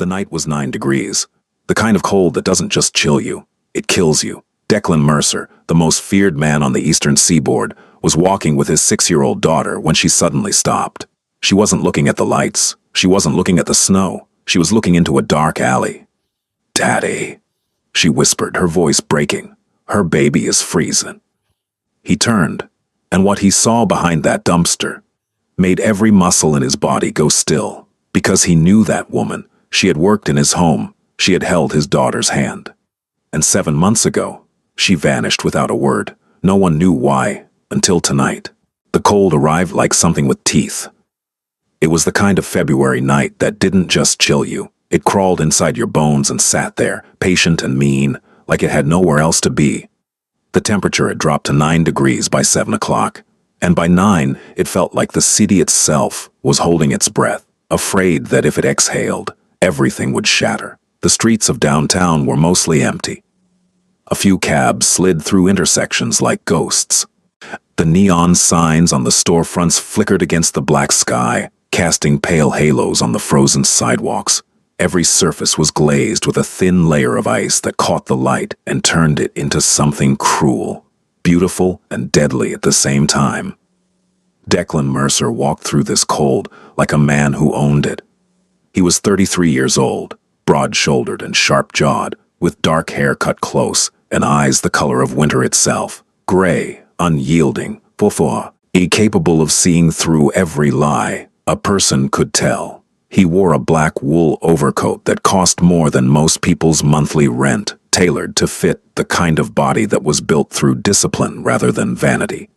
The night was 9 degrees. The kind of cold that doesn't just chill you, it kills you. Declan Mercer, the most feared man on the eastern seaboard, was walking with his 6-year-old daughter when she suddenly stopped. She wasn't looking at the lights. She wasn't looking at the snow. She was looking into a dark alley. "Daddy," she whispered, her voice breaking. "Her baby is freezing." He turned, and what he saw behind that dumpster made every muscle in his body go still, because he knew that woman. She had worked in his home. She had held his daughter's hand. And 7 months ago, she vanished without a word. No one knew why, until tonight. The cold arrived like something with teeth. It was the kind of February night that didn't just chill you. It crawled inside your bones and sat there, patient and mean, like it had nowhere else to be. The temperature had dropped to 9 degrees by 7 o'clock, and by 9 it felt like the city itself was holding its breath, afraid that if it exhaled, everything would shatter. The streets of downtown were mostly empty. A few cabs slid through intersections like ghosts. The neon signs on the storefronts flickered against the black sky, casting pale halos on the frozen sidewalks. Every surface was glazed with a thin layer of ice that caught the light and turned it into something cruel, beautiful and deadly at the same time. Declan Mercer walked through this cold like a man who owned it. He was 33 years old, broad-shouldered and sharp-jawed, with dark hair cut close and eyes the color of winter itself, gray, unyielding, incapable of seeing through every lie a person could tell. He wore a black wool overcoat that cost more than most people's monthly rent, tailored to fit the kind of body that was built through discipline rather than vanity.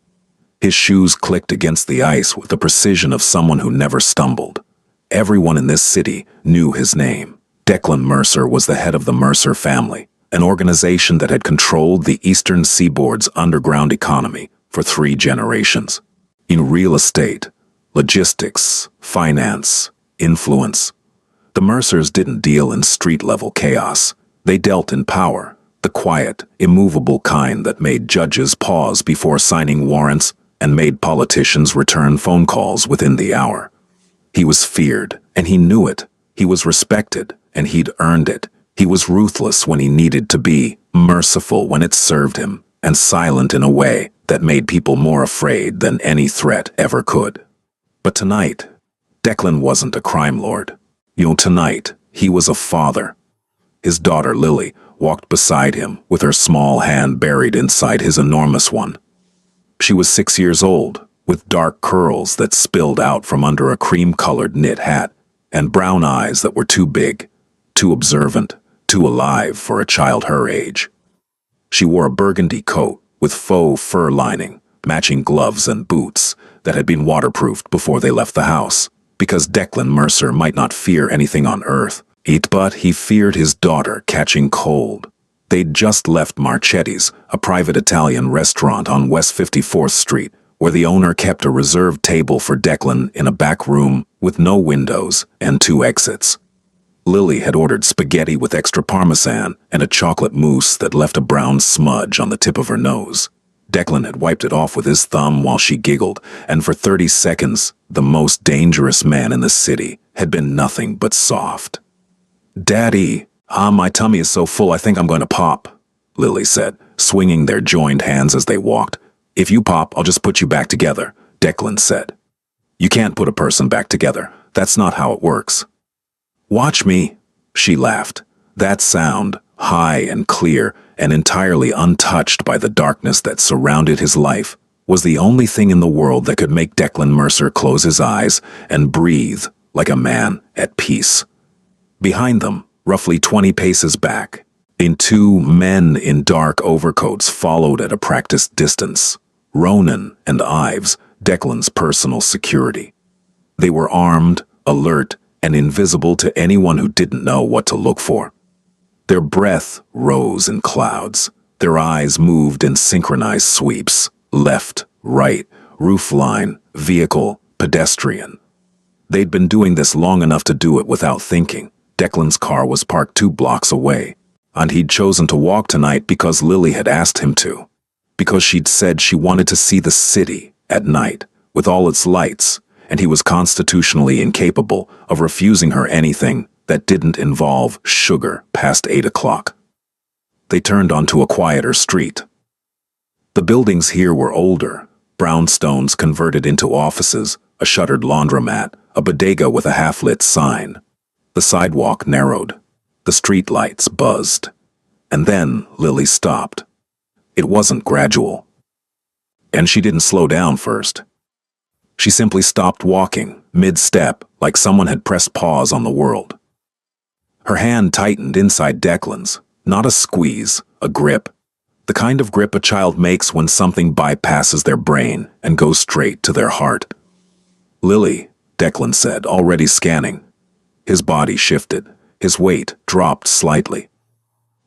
His shoes clicked against the ice with the precision of someone who never stumbled. Everyone in this city knew his name. Declan Mercer was the head of the Mercer family, an organization that had controlled the eastern seaboard's underground economy for 3 generations. In real estate, logistics, finance, influence. The Mercers didn't deal in street-level chaos. They dealt in power, the quiet, immovable kind that made judges pause before signing warrants and made politicians return phone calls within the hour. He was feared, and he knew it. He was respected, and he'd earned it. He was ruthless when he needed to be, merciful when it served him, and silent in a way that made people more afraid than any threat ever could. But tonight, Declan wasn't a crime lord. Tonight, he was a father. His daughter, Lily, walked beside him with her small hand buried inside his enormous one. She was 6 years old, with dark curls that spilled out from under a cream-colored knit hat, and brown eyes that were too big, too observant, too alive for a child her age. She wore a burgundy coat with faux fur lining, matching gloves and boots that had been waterproofed before they left the house, because Declan Mercer might not fear anything on earth, but he feared his daughter catching cold. They'd just left Marchetti's, a private Italian restaurant on West 54th Street, where the owner kept a reserved table for Declan in a back room with no windows and 2 exits. Lily had ordered spaghetti with extra parmesan and a chocolate mousse that left a brown smudge on the tip of her nose. Declan had wiped it off with his thumb while she giggled, and for 30 seconds, the most dangerous man in the city had been nothing but soft. "Daddy, my tummy is so full I think I'm going to pop," Lily said, swinging their joined hands as they walked. "If you pop, I'll just put you back together," Declan said. "You can't put a person back together. That's not how it works." "Watch me," she laughed. That sound, high and clear and entirely untouched by the darkness that surrounded his life, was the only thing in the world that could make Declan Mercer close his eyes and breathe like a man at peace. Behind them, roughly 20 paces back, 2 men in dark overcoats followed at a practiced distance. Ronan and Ives, Declan's personal security. They were armed, alert, and invisible to anyone who didn't know what to look for. Their breath rose in clouds. Their eyes moved in synchronized sweeps, left, right, roofline, vehicle, pedestrian. They'd been doing this long enough to do it without thinking. Declan's car was parked 2 blocks away, and he'd chosen to walk tonight because Lily had asked him to. Because she'd said she wanted to see the city at night, with all its lights, and he was constitutionally incapable of refusing her anything that didn't involve sugar past 8 o'clock. They turned onto a quieter street. The buildings here were older, brownstones converted into offices, a shuttered laundromat, a bodega with a half-lit sign. The sidewalk narrowed. The street lights buzzed. And then Lily stopped. It wasn't gradual. And she didn't slow down first. She simply stopped walking, mid-step, like someone had pressed pause on the world. Her hand tightened inside Declan's, not a squeeze, a grip. The kind of grip a child makes when something bypasses their brain and goes straight to their heart. "Lily," Declan said, already scanning. His body shifted. His weight dropped slightly.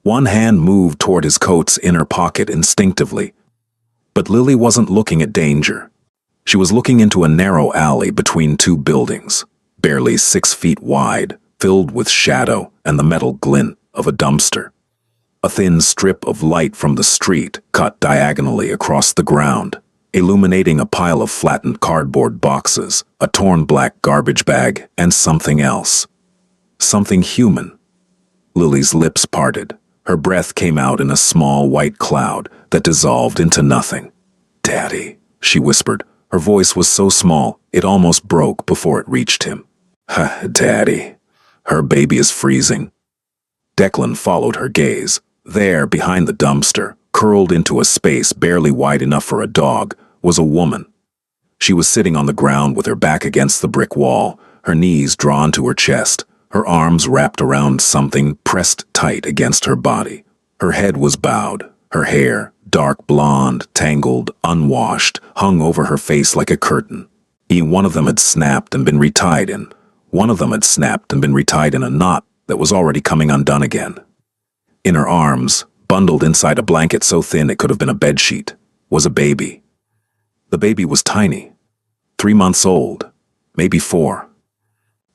One hand moved toward his coat's inner pocket instinctively. But Lily wasn't looking at danger. She was looking into a narrow alley between two buildings, barely 6 feet wide, filled with shadow and the metal glint of a dumpster. A thin strip of light from the street cut diagonally across the ground, illuminating a pile of flattened cardboard boxes, a torn black garbage bag, and something else. Something human. Lily's lips parted. Her breath came out in a small white cloud that dissolved into nothing. "Daddy," she whispered. Her voice was so small, it almost broke before it reached him. "Daddy. Her baby is freezing." Declan followed her gaze. There, behind the dumpster, curled into a space barely wide enough for a dog, was a woman. She was sitting on the ground with her back against the brick wall, her knees drawn to her chest, her arms wrapped around something pressed tight against her body. Her head was bowed, her hair, dark blonde, tangled, unwashed, hung over her face like a curtain. One of them had snapped and been retied in. One of them had snapped and been retied in a knot that was already coming undone again. In her arms, bundled inside a blanket so thin it could have been a bedsheet, was a baby. The baby was tiny, 3 months old, maybe 4.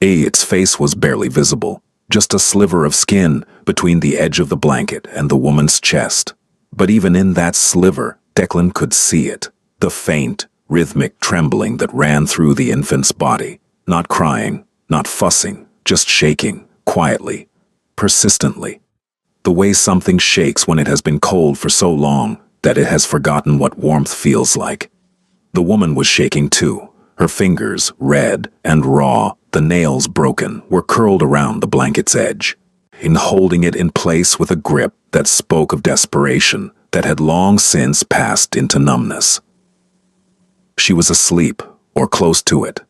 Its face was barely visible, just a sliver of skin between the edge of the blanket and the woman's chest. But even in that sliver, Declan could see it, the faint, rhythmic trembling that ran through the infant's body, not crying, not fussing, just shaking, quietly, persistently. The way something shakes when it has been cold for so long that it has forgotten what warmth feels like. The woman was shaking too. Her fingers, red and raw, the nails broken, were curled around the blanket's edge, in holding it in place with a grip that spoke of desperation that had long since passed into numbness. She was asleep, or close to it.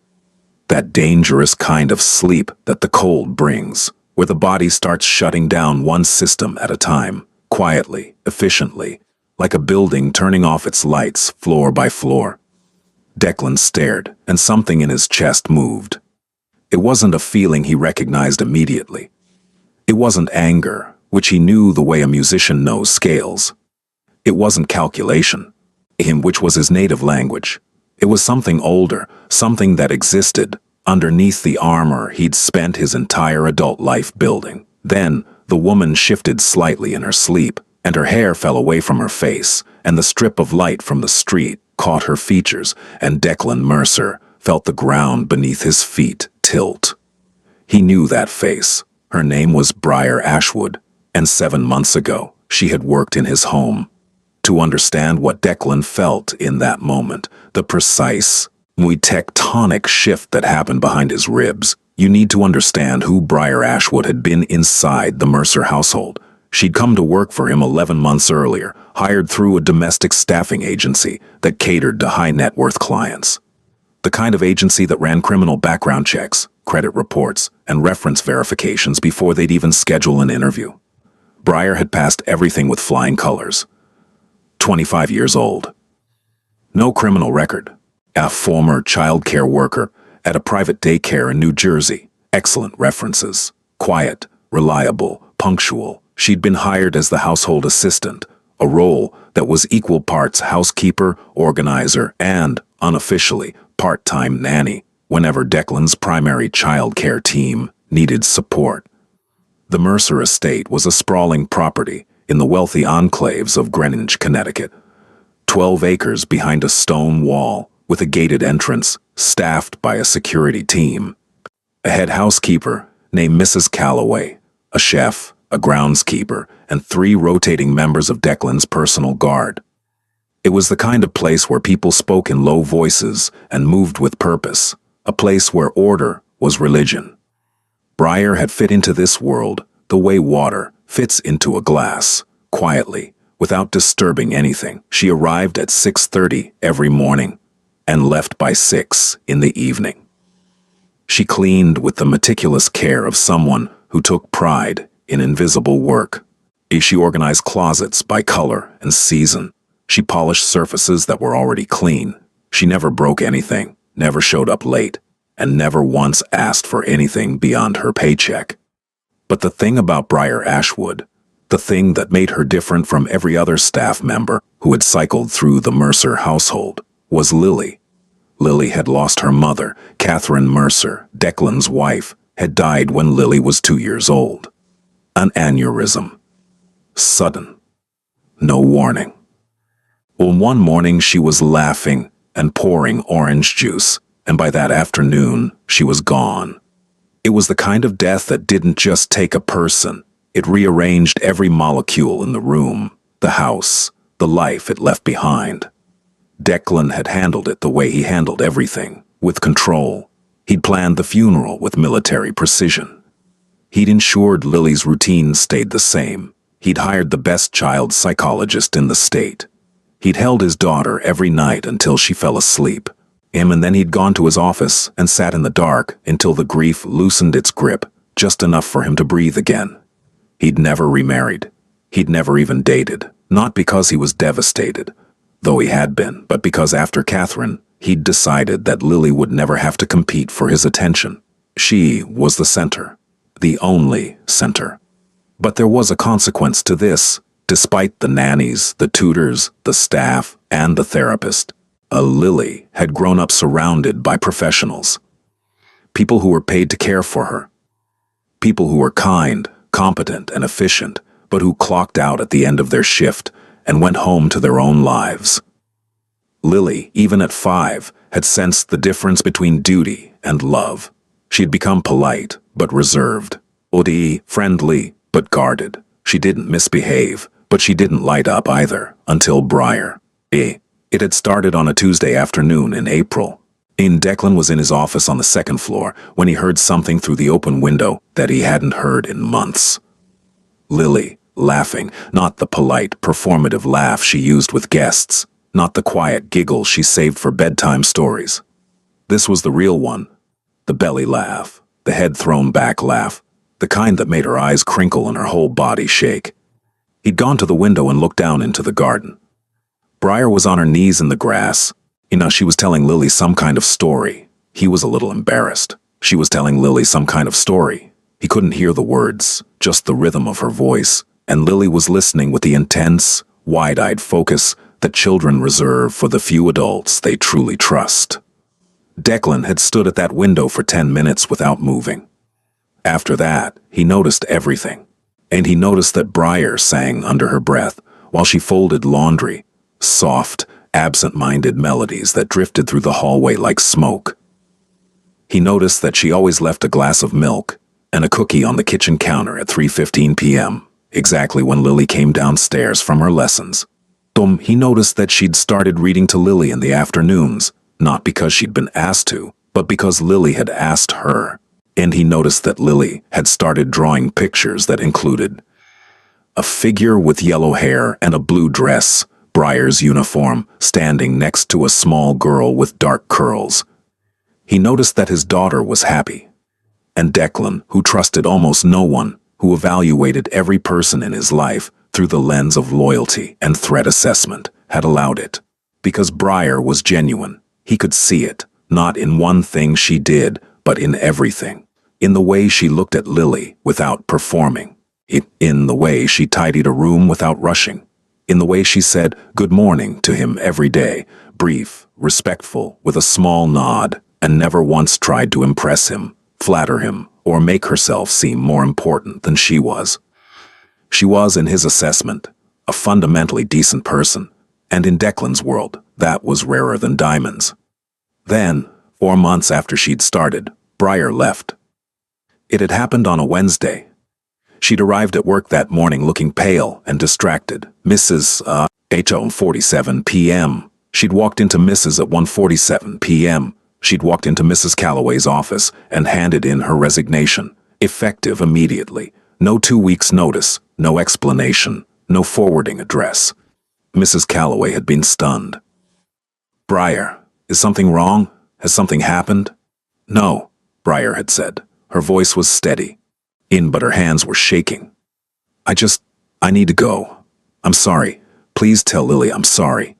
That dangerous kind of sleep that the cold brings, where the body starts shutting down one system at a time, quietly, efficiently, like a building turning off its lights floor by floor. Declan stared, and something in his chest moved. It wasn't a feeling he recognized immediately. It wasn't anger, which he knew the way a musician knows scales. It wasn't calculation, which was his native language. It was something older, something that existed underneath the armor he'd spent his entire adult life building. Then, the woman shifted slightly in her sleep, and her hair fell away from her face, and the strip of light from the street caught her features, and Declan Mercer felt the ground beneath his feet tilt. He knew that face. Her name was Briar Ashwood, and 7 months ago, she had worked in his home. To understand what Declan felt in that moment, the precise, tectonic shift that happened behind his ribs, you need to understand who Briar Ashwood had been inside the Mercer household. She'd come to work for him 11 months earlier, hired through a domestic staffing agency that catered to high-net-worth clients. The kind of agency that ran criminal background checks, credit reports, and reference verifications before they'd even schedule an interview. Briar had passed everything with flying colors. 25 years old. No criminal record. A former child care worker at a private daycare in New Jersey. Excellent references. Quiet, reliable, punctual. She'd been hired as the household assistant, a role that was equal parts housekeeper, organizer, and, unofficially, part-time nanny whenever Declan's primary child care team needed support. The Mercer estate was a sprawling property in the wealthy enclaves of Greenwich, Connecticut. 12 acres behind a stone wall with a gated entrance, staffed by a security team. A head housekeeper named Mrs. Calloway, a chef, a groundskeeper, and 3 rotating members of Declan's personal guard. It was the kind of place where people spoke in low voices and moved with purpose, a place where order was religion. Briar had fit into this world the way water fits into a glass, quietly, without disturbing anything. She arrived at 6:30 every morning and left by 6 in the evening. She cleaned with the meticulous care of someone who took pride in invisible work. She organized closets by color and season. She polished surfaces that were already clean. She never broke anything, never showed up late, and never once asked for anything beyond her paycheck. But the thing about Briar Ashwood, the thing that made her different from every other staff member who had cycled through the Mercer household, was Lily. Lily had lost her mother. Catherine Mercer, Declan's wife, had died when Lily was 2 years old. An aneurysm. Sudden. No warning. Well, one morning she was laughing and pouring orange juice, and by that afternoon she was gone. It was the kind of death that didn't just take a person. It rearranged every molecule in the room, the house, the life it left behind. Declan had handled it the way he handled everything, with control. He'd planned the funeral with military precision. He'd ensured Lily's routine stayed the same. He'd hired the best child psychologist in the state. He'd held his daughter every night until she fell asleep. And then he'd gone to his office and sat in the dark until the grief loosened its grip, just enough for him to breathe again. He'd never remarried. He'd never even dated, not because he was devastated, though he had been, but because after Catherine, he'd decided that Lily would never have to compete for his attention. She was the center, the only center. But there was a consequence to this. Despite the nannies, the tutors, the staff, and the therapist, Lily had grown up surrounded by professionals. People who were paid to care for her. People who were kind, competent, and efficient, but who clocked out at the end of their shift and went home to their own lives. Lily, even at 5, had sensed the difference between duty and love. She had become polite, but reserved. Friendly, but guarded. She didn't misbehave, but she didn't light up either, until Briar. It had started on a Tuesday afternoon in April. Declan was in his office on the 2nd floor when he heard something through the open window that he hadn't heard in months. Lily, laughing, not the polite, performative laugh she used with guests, not the quiet giggle she saved for bedtime stories. This was the real one, the belly laugh, the head-thrown-back laugh, the kind that made her eyes crinkle and her whole body shake. He'd gone to the window and looked down into the garden. Briar was on her knees in the grass. She was telling Lily some kind of story. He was a little embarrassed. She was telling Lily some kind of story. He couldn't hear the words, just the rhythm of her voice, and Lily was listening with the intense, wide-eyed focus that children reserve for the few adults they truly trust. Declan had stood at that window for 10 minutes without moving. After that, he noticed everything. And he noticed that Briar sang under her breath while she folded laundry, soft, absent-minded melodies that drifted through the hallway like smoke. He noticed that she always left a glass of milk and a cookie on the kitchen counter at 3:15 p.m., exactly when Lily came downstairs from her lessons. He noticed that she'd started reading to Lily in the afternoons, not because she'd been asked to, but because Lily had asked her. And he noticed that Lily had started drawing pictures that included a figure with yellow hair and a blue dress, Briar's uniform, standing next to a small girl with dark curls. He noticed that his daughter was happy. And Declan, who trusted almost no one, who evaluated every person in his life through the lens of loyalty and threat assessment, had allowed it. Because Briar was genuine, he could see it, not in one thing she did, but in everything. In the way she looked at Lily without performing. In the way she tidied a room without rushing. In the way she said good morning to him every day, brief, respectful, with a small nod, and never once tried to impress him, flatter him, or make herself seem more important than she was. She was, in his assessment, a fundamentally decent person, and in Declan's world, that was rarer than diamonds. Then, 4 months after she'd started, Briar left. It had happened on a Wednesday. She'd arrived at work that morning looking pale and distracted. Mrs. H. 47 p.m. She'd walked into Mrs. at 1:47 p.m. She'd walked into Mrs. Calloway's office and handed in her resignation, effective immediately. No 2 weeks' notice, no explanation, no forwarding address. Mrs. Calloway had been stunned. "Briar, is something wrong? Has something happened?" "No," Briar had said. Her voice was steady, but her hands were shaking. I need to go. I'm sorry. Please tell Lily I'm sorry."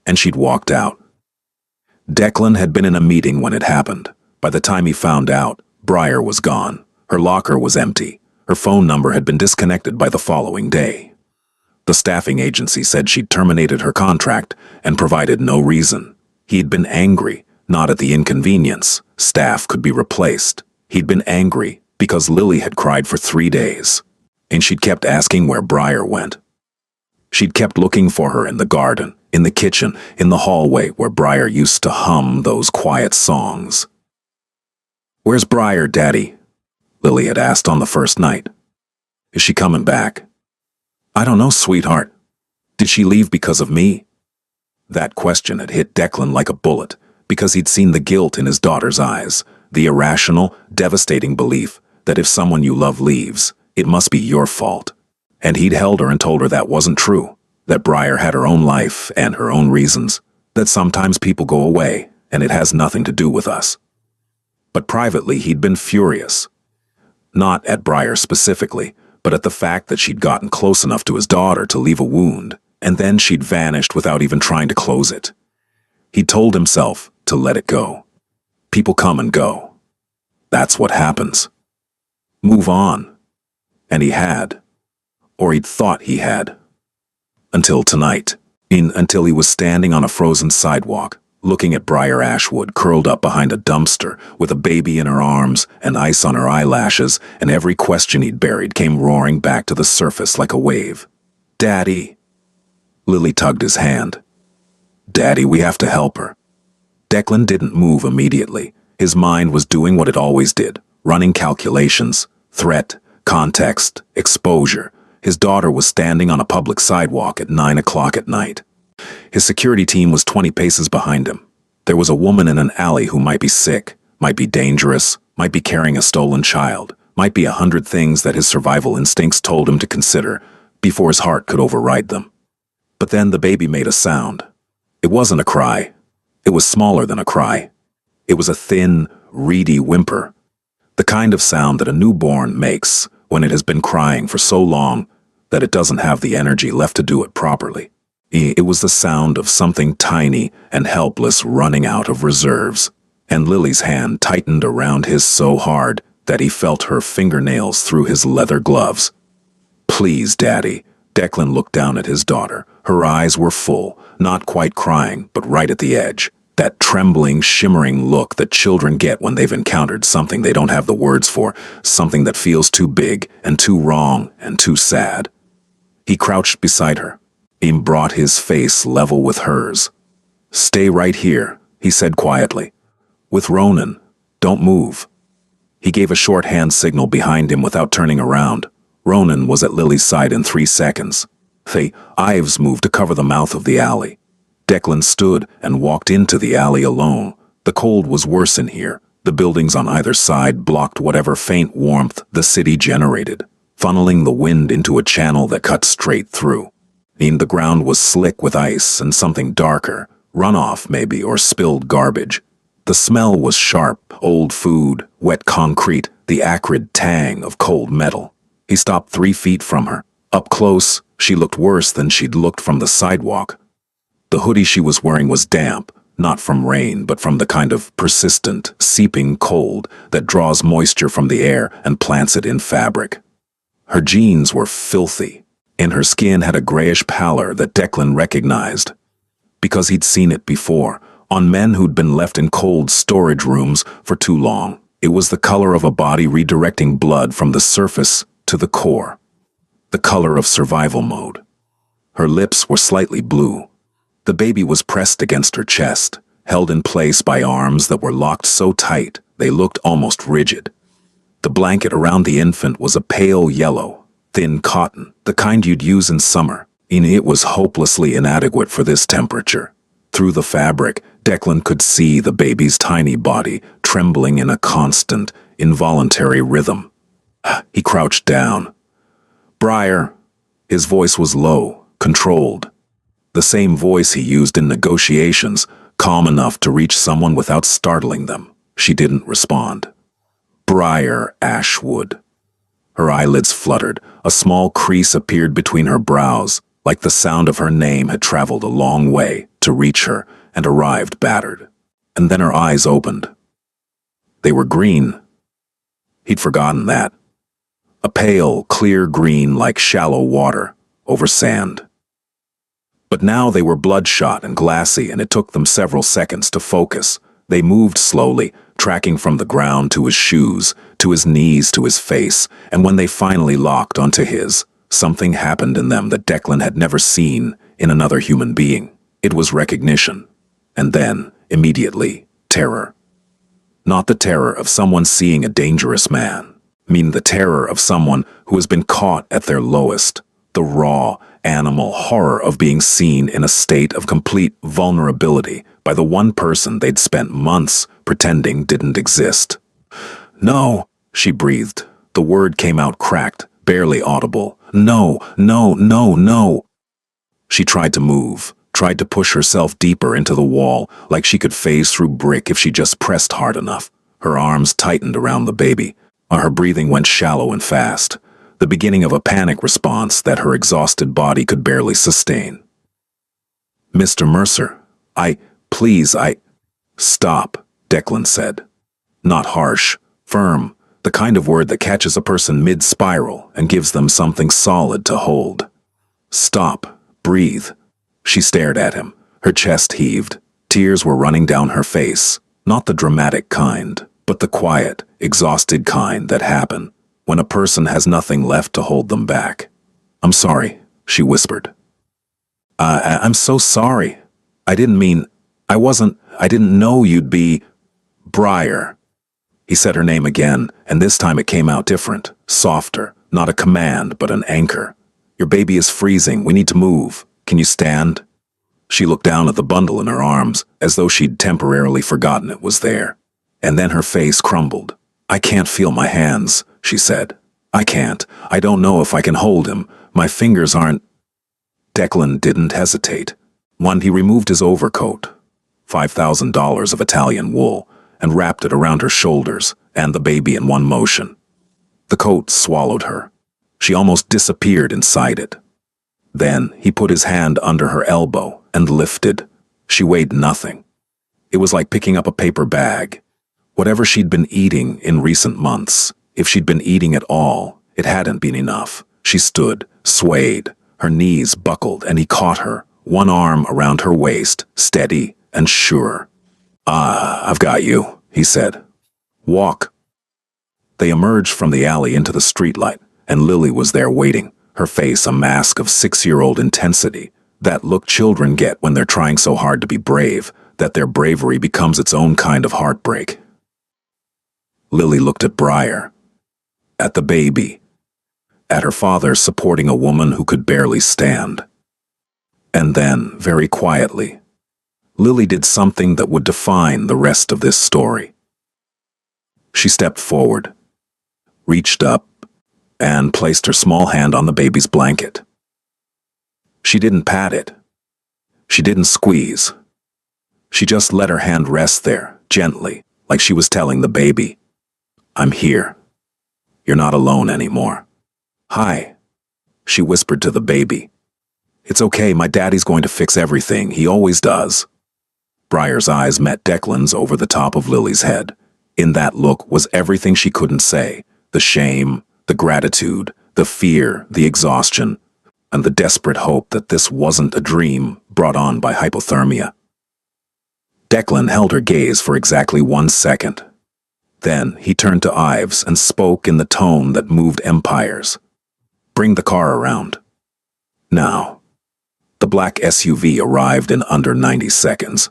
And she'd walked out. Declan had been in a meeting when it happened. By the time he found out, Briar was gone. Her locker was empty. Her phone number had been disconnected by the following day. The staffing agency said she'd terminated her contract and provided no reason. He'd been angry, not at the inconvenience. Staff could be replaced. He'd been angry because Lily had cried for 3 days, and she'd kept asking where Briar went. She'd kept looking for her in the garden, in the kitchen, in the hallway where Briar used to hum those quiet songs. "Where's Briar, Daddy?" Lily had asked on the first night. "Is she coming back?" "I don't know, sweetheart. Did she leave because of me?" That question had hit Declan like a bullet, because he'd seen the guilt in his daughter's eyes, the irrational, devastating belief that if someone you love leaves, it must be your fault. And he'd held her and told her that wasn't true, that Briar had her own life and her own reasons, that sometimes people go away and it has nothing to do with us. But privately he'd been furious. Not at Briar specifically, but at the fact that she'd gotten close enough to his daughter to leave a wound, and then she'd vanished without even trying to close it. He told himself to let it go. People come and go. That's what happens. Move on. And he had. Or he'd thought he had. Until tonight. Until he was standing on a frozen sidewalk, looking at Briar Ashwood curled up behind a dumpster with a baby in her arms and ice on her eyelashes, and every question he'd buried came roaring back to the surface like a wave. "Daddy." Lily tugged his hand. "Daddy, we have to help her." Declan didn't move immediately. His mind was doing what it always did, running calculations, threat, context, exposure. His daughter was standing on a public sidewalk at 9 o'clock at night. His security team was 20 paces behind him. There was a woman in an alley who might be sick, might be dangerous, might be carrying a stolen child, might be 100 things that his survival instincts told him to consider before his heart could override them. But then the baby made a sound. It wasn't a cry. It was smaller than a cry. It was a thin, reedy whimper. The kind of sound that a newborn makes when it has been crying for so long that it doesn't have the energy left to do it properly. It was the sound of something tiny and helpless running out of reserves, and Lily's hand tightened around his so hard that he felt her fingernails through his leather gloves. "Please, Daddy." Declan looked down at his daughter. Her eyes were full, not quite crying, but right at the edge. That trembling, shimmering look that children get when they've encountered something they don't have the words for, something that feels too big and too wrong and too sad. He crouched beside her. He brought his face level with hers. "Stay right here," he said quietly. "With Ronan. Don't move." He gave a short hand signal behind him without turning around. Ronan was at Lily's side in 3 seconds. The Ives moved to cover the mouth of the alley. Declan stood and walked into the alley alone. The cold was worse in here. The buildings on either side blocked whatever faint warmth the city generated, funneling the wind into a channel that cut straight through. The ground was slick with ice and something darker, runoff maybe, or spilled garbage. The smell was sharp, old food, wet concrete, the acrid tang of cold metal. He stopped 3 feet from her. Up close, she looked worse than she'd looked from the sidewalk. The hoodie she was wearing was damp, not from rain, but from the kind of persistent, seeping cold that draws moisture from the air and plants it in fabric. Her jeans were filthy, and her skin had a grayish pallor that Declan recognized, because he'd seen it before, on men who'd been left in cold storage rooms for too long. It was the color of a body redirecting blood from the surface to the core. The color of survival mode. Her lips were slightly blue. The baby was pressed against her chest, held in place by arms that were locked so tight they looked almost rigid. The blanket around the infant was a pale yellow, thin cotton, the kind you'd use in summer, and it was hopelessly inadequate for this temperature. Through the fabric, Declan could see the baby's tiny body trembling in a constant, involuntary rhythm. He crouched down. "Briar." His voice was low, controlled. The same voice he used in negotiations, calm enough to reach someone without startling them. She didn't respond. "Briar Ashwood." Her eyelids fluttered. A small crease appeared between her brows, like the sound of her name had traveled a long way to reach her and arrived battered. And then her eyes opened. They were green. He'd forgotten that. A pale, clear green like shallow water over sand. But now they were bloodshot and glassy, and it took them several seconds to focus. They moved slowly, tracking from the ground to his shoes, to his knees, to his face, and when they finally locked onto his, something happened in them that Declan had never seen in another human being. It was recognition, and then, immediately, terror. Not the terror of someone seeing a dangerous man. The terror of someone who has been caught at their lowest, the raw, animal horror of being seen in a state of complete vulnerability by the one person they'd spent months pretending didn't exist. "No," she breathed. The word came out cracked, barely audible. "No, no, no, no." She tried to move, tried to push herself deeper into the wall, like she could phase through brick if she just pressed hard enough. Her arms tightened around the baby. Her breathing went shallow and fast, the beginning of a panic response that her exhausted body could barely sustain. "Mr. Mercer, please, Stop," Declan said. Not harsh, firm, the kind of word that catches a person mid-spiral and gives them something solid to hold. "Stop, breathe." She stared at him, her chest heaved. Tears were running down her face, not the dramatic kind, but the quiet, exhausted kind that happen when a person has nothing left to hold them back. "I'm sorry," she whispered. I'm so sorry. I didn't know you'd be Briar." He said her name again, and this time it came out different, softer, not a command, but an anchor. "Your baby is freezing. We need to move. Can you stand?" She looked down at the bundle in her arms, as though she'd temporarily forgotten it was there. And then her face crumbled. "I can't feel my hands," she said. "I can't. I don't know if I can hold him. My fingers aren't—" Declan didn't hesitate. He removed his overcoat, $5,000 of Italian wool, and wrapped it around her shoulders and the baby in one motion. The coat swallowed her. She almost disappeared inside it. Then he put his hand under her elbow and lifted. She weighed nothing. It was like picking up a paper bag. Whatever she'd been eating in recent months, if she'd been eating at all, it hadn't been enough. She stood, swayed, her knees buckled, and he caught her, one arm around her waist, steady and sure. I've got you," he said. "Walk." They emerged from the alley into the streetlight, and Lily was there waiting, her face a mask of 6-year-old intensity, that look children get when they're trying so hard to be brave, that their bravery becomes its own kind of heartbreak. Lily looked at Briar, at the baby, at her father supporting a woman who could barely stand. And then, very quietly, Lily did something that would define the rest of this story. She stepped forward, reached up, and placed her small hand on the baby's blanket. She didn't pat it. She didn't squeeze. She just let her hand rest there, gently, like she was telling the baby, "I'm here. You're not alone anymore." "Hi," she whispered to the baby. "It's okay, my daddy's going to fix everything. He always does." Briar's eyes met Declan's over the top of Lily's head. In that look was everything she couldn't say, the shame, the gratitude, the fear, the exhaustion, and the desperate hope that this wasn't a dream brought on by hypothermia. Declan held her gaze for exactly 1 second. Then he turned to Ives and spoke in the tone that moved empires. "Bring the car around." Now. The black SUV arrived in under 90 seconds.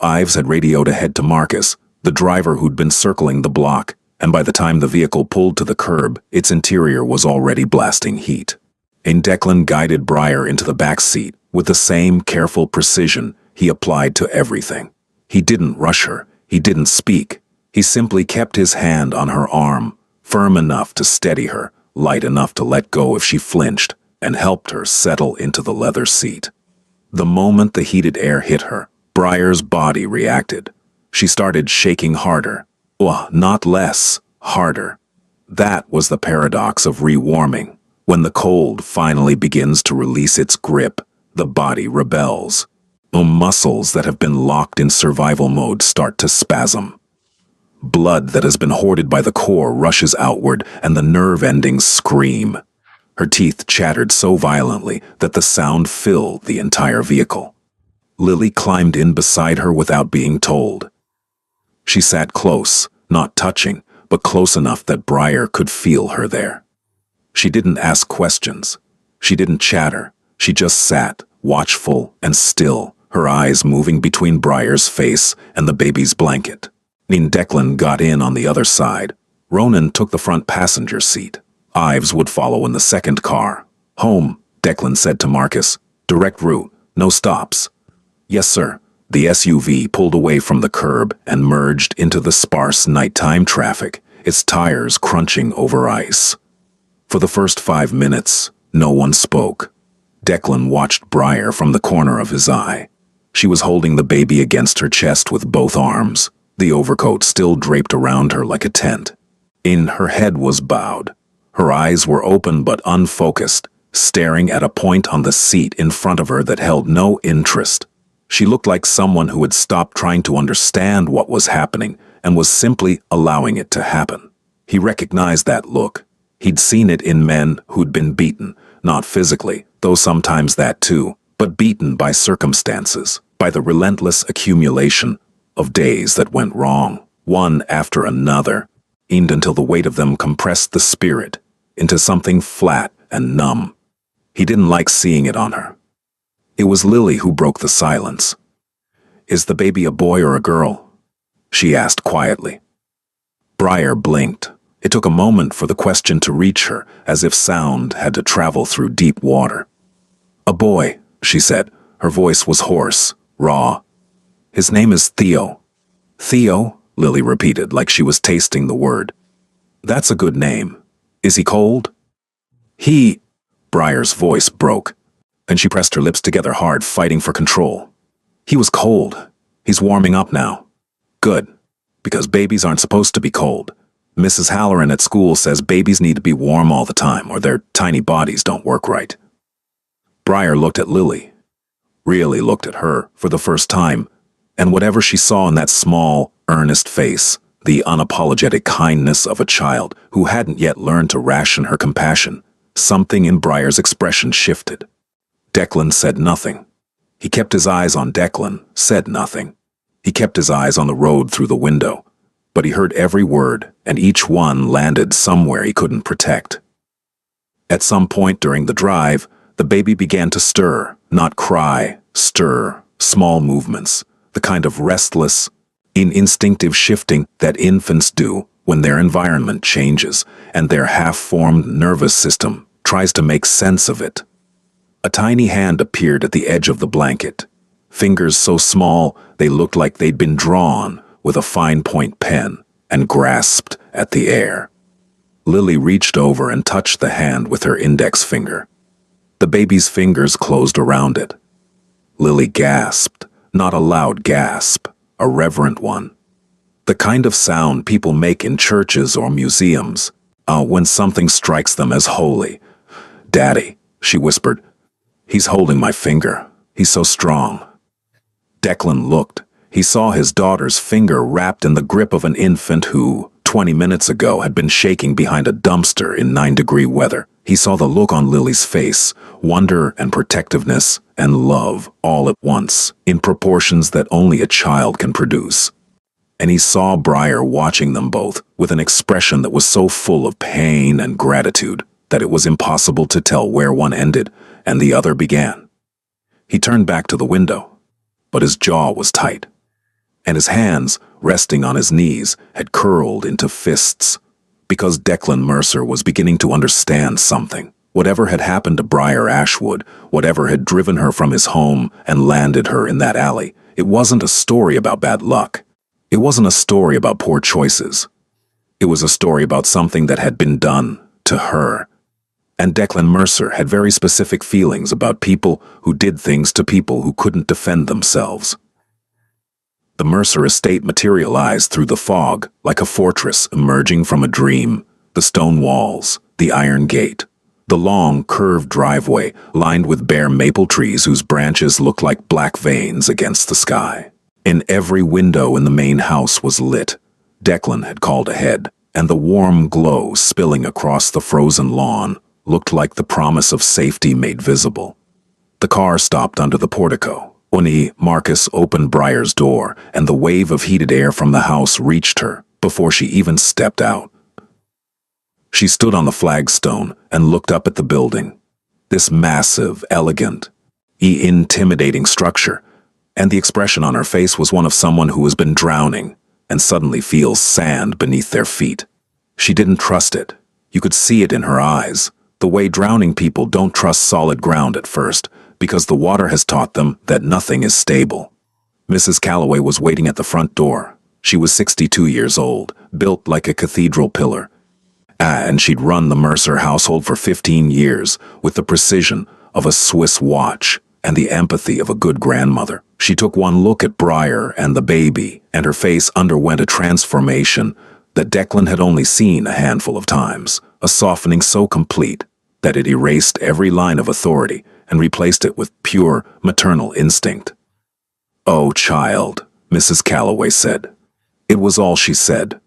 Ives had radioed ahead to Marcus, the driver who'd been circling the block, and by the time the vehicle pulled to the curb, its interior was already blasting heat. And Declan guided Briar into the back seat with the same careful precision he applied to everything. He didn't rush her. He didn't speak. He simply kept his hand on her arm, firm enough to steady her, light enough to let go if she flinched, and helped her settle into the leather seat. The moment the heated air hit her, Briar's body reacted. She started shaking harder. Well, not less, harder. That was the paradox of rewarming. When the cold finally begins to release its grip, the body rebels. The muscles that have been locked in survival mode start to spasm. Blood that has been hoarded by the core rushes outward, and the nerve endings scream. Her teeth chattered so violently that the sound filled the entire vehicle. Lily climbed in beside her without being told. She sat close, not touching, but close enough that Briar could feel her there. She didn't ask questions. She didn't chatter. She just sat, watchful and still, her eyes moving between Briar's face and the baby's blanket. Declan got in on the other side. Ronan took the front passenger seat. Ives would follow in the second car. "Home," Declan said to Marcus. "Direct route, no stops." "Yes, sir." The SUV pulled away from the curb and merged into the sparse nighttime traffic, its tires crunching over ice. For the first 5 minutes, no one spoke. Declan watched Briar from the corner of his eye. She was holding the baby against her chest with both arms, the overcoat still draped around her like a tent. Her head was bowed. Her eyes were open but unfocused, staring at a point on the seat in front of her that held no interest. She looked like someone who had stopped trying to understand what was happening and was simply allowing it to happen. He recognized that look. He'd seen it in men who'd been beaten, not physically, though sometimes that too, but beaten by circumstances, by the relentless accumulation of days that went wrong, one after another, until the weight of them compressed the spirit into something flat and numb. He didn't like seeing it on her. It was Lily who broke the silence. "Is the baby a boy or a girl?" she asked quietly. Briar blinked. It took a moment for the question to reach her, as if sound had to travel through deep water. "A boy," she said. Her voice was hoarse, raw. "His name is Theo." "Theo?" Lily repeated, like she was tasting the word. "That's a good name. Is he cold?" Briar's voice broke, and she pressed her lips together hard, fighting for control. "He was cold. He's warming up now." "Good, because babies aren't supposed to be cold. Mrs. Halloran at school says babies need to be warm all the time, or their tiny bodies don't work right." Briar looked at Lily, really looked at her for the first time, and whatever she saw in that small, earnest face, the unapologetic kindness of a child who hadn't yet learned to ration her compassion, something in Briar's expression shifted. Declan said nothing. He kept his eyes on Declan, said nothing. He kept his eyes on the road through the window, but he heard every word, and each one landed somewhere he couldn't protect. At some point during the drive, the baby began to stir, not cry, stir, small movements, the kind of restless, instinctive shifting that infants do when their environment changes and their half-formed nervous system tries to make sense of it. A tiny hand appeared at the edge of the blanket, fingers so small they looked like they'd been drawn with a fine-point pen, and grasped at the air. Lily reached over and touched the hand with her index finger. The baby's fingers closed around it. Lily gasped, not a loud gasp, a reverent one. The kind of sound people make in churches or museums, when something strikes them as holy. "Daddy," she whispered. "He's holding my finger. He's so strong." Declan looked. He saw his daughter's finger wrapped in the grip of an infant who, 20 minutes ago, had been shaking behind a dumpster in 9-degree weather. He saw the look on Lily's face, wonder and protectiveness and love all at once, in proportions that only a child can produce. And he saw Briar watching them both with an expression that was so full of pain and gratitude that it was impossible to tell where one ended and the other began. He turned back to the window, but his jaw was tight. and his hands, resting on his knees, had curled into fists. Because Declan Mercer was beginning to understand something. Whatever had happened to Briar Ashwood, whatever had driven her from his home and landed her in that alley, it wasn't a story about bad luck. It wasn't a story about poor choices. It was a story about something that had been done to her. And Declan Mercer had very specific feelings about people who did things to people who couldn't defend themselves. The Mercer estate materialized through the fog like a fortress emerging from a dream. The stone walls, the iron gate, the long, curved driveway lined with bare maple trees whose branches looked like black veins against the sky. In every window in the main house was lit. Declan had called ahead, and the warm glow spilling across the frozen lawn looked like the promise of safety made visible. The car stopped under the portico. Marcus opened Briar's door, and the wave of heated air from the house reached her before she even stepped out. She stood on the flagstone and looked up at the building. This massive, elegant, intimidating structure, and the expression on her face was one of someone who has been drowning and suddenly feels sand beneath their feet. She didn't trust it. You could see it in her eyes, the way drowning people don't trust solid ground at first, because the water has taught them that nothing is stable. Mrs. Calloway was waiting at the front door. She was 62 years old, built like a cathedral pillar. And she'd run the Mercer household for 15 years with the precision of a Swiss watch and the empathy of a good grandmother. She took one look at Briar and the baby, and her face underwent a transformation that Declan had only seen a handful of times, a softening so complete that it erased every line of authority and replaced it with pure maternal instinct. "Oh, child," Mrs. Calloway said. It was all she said.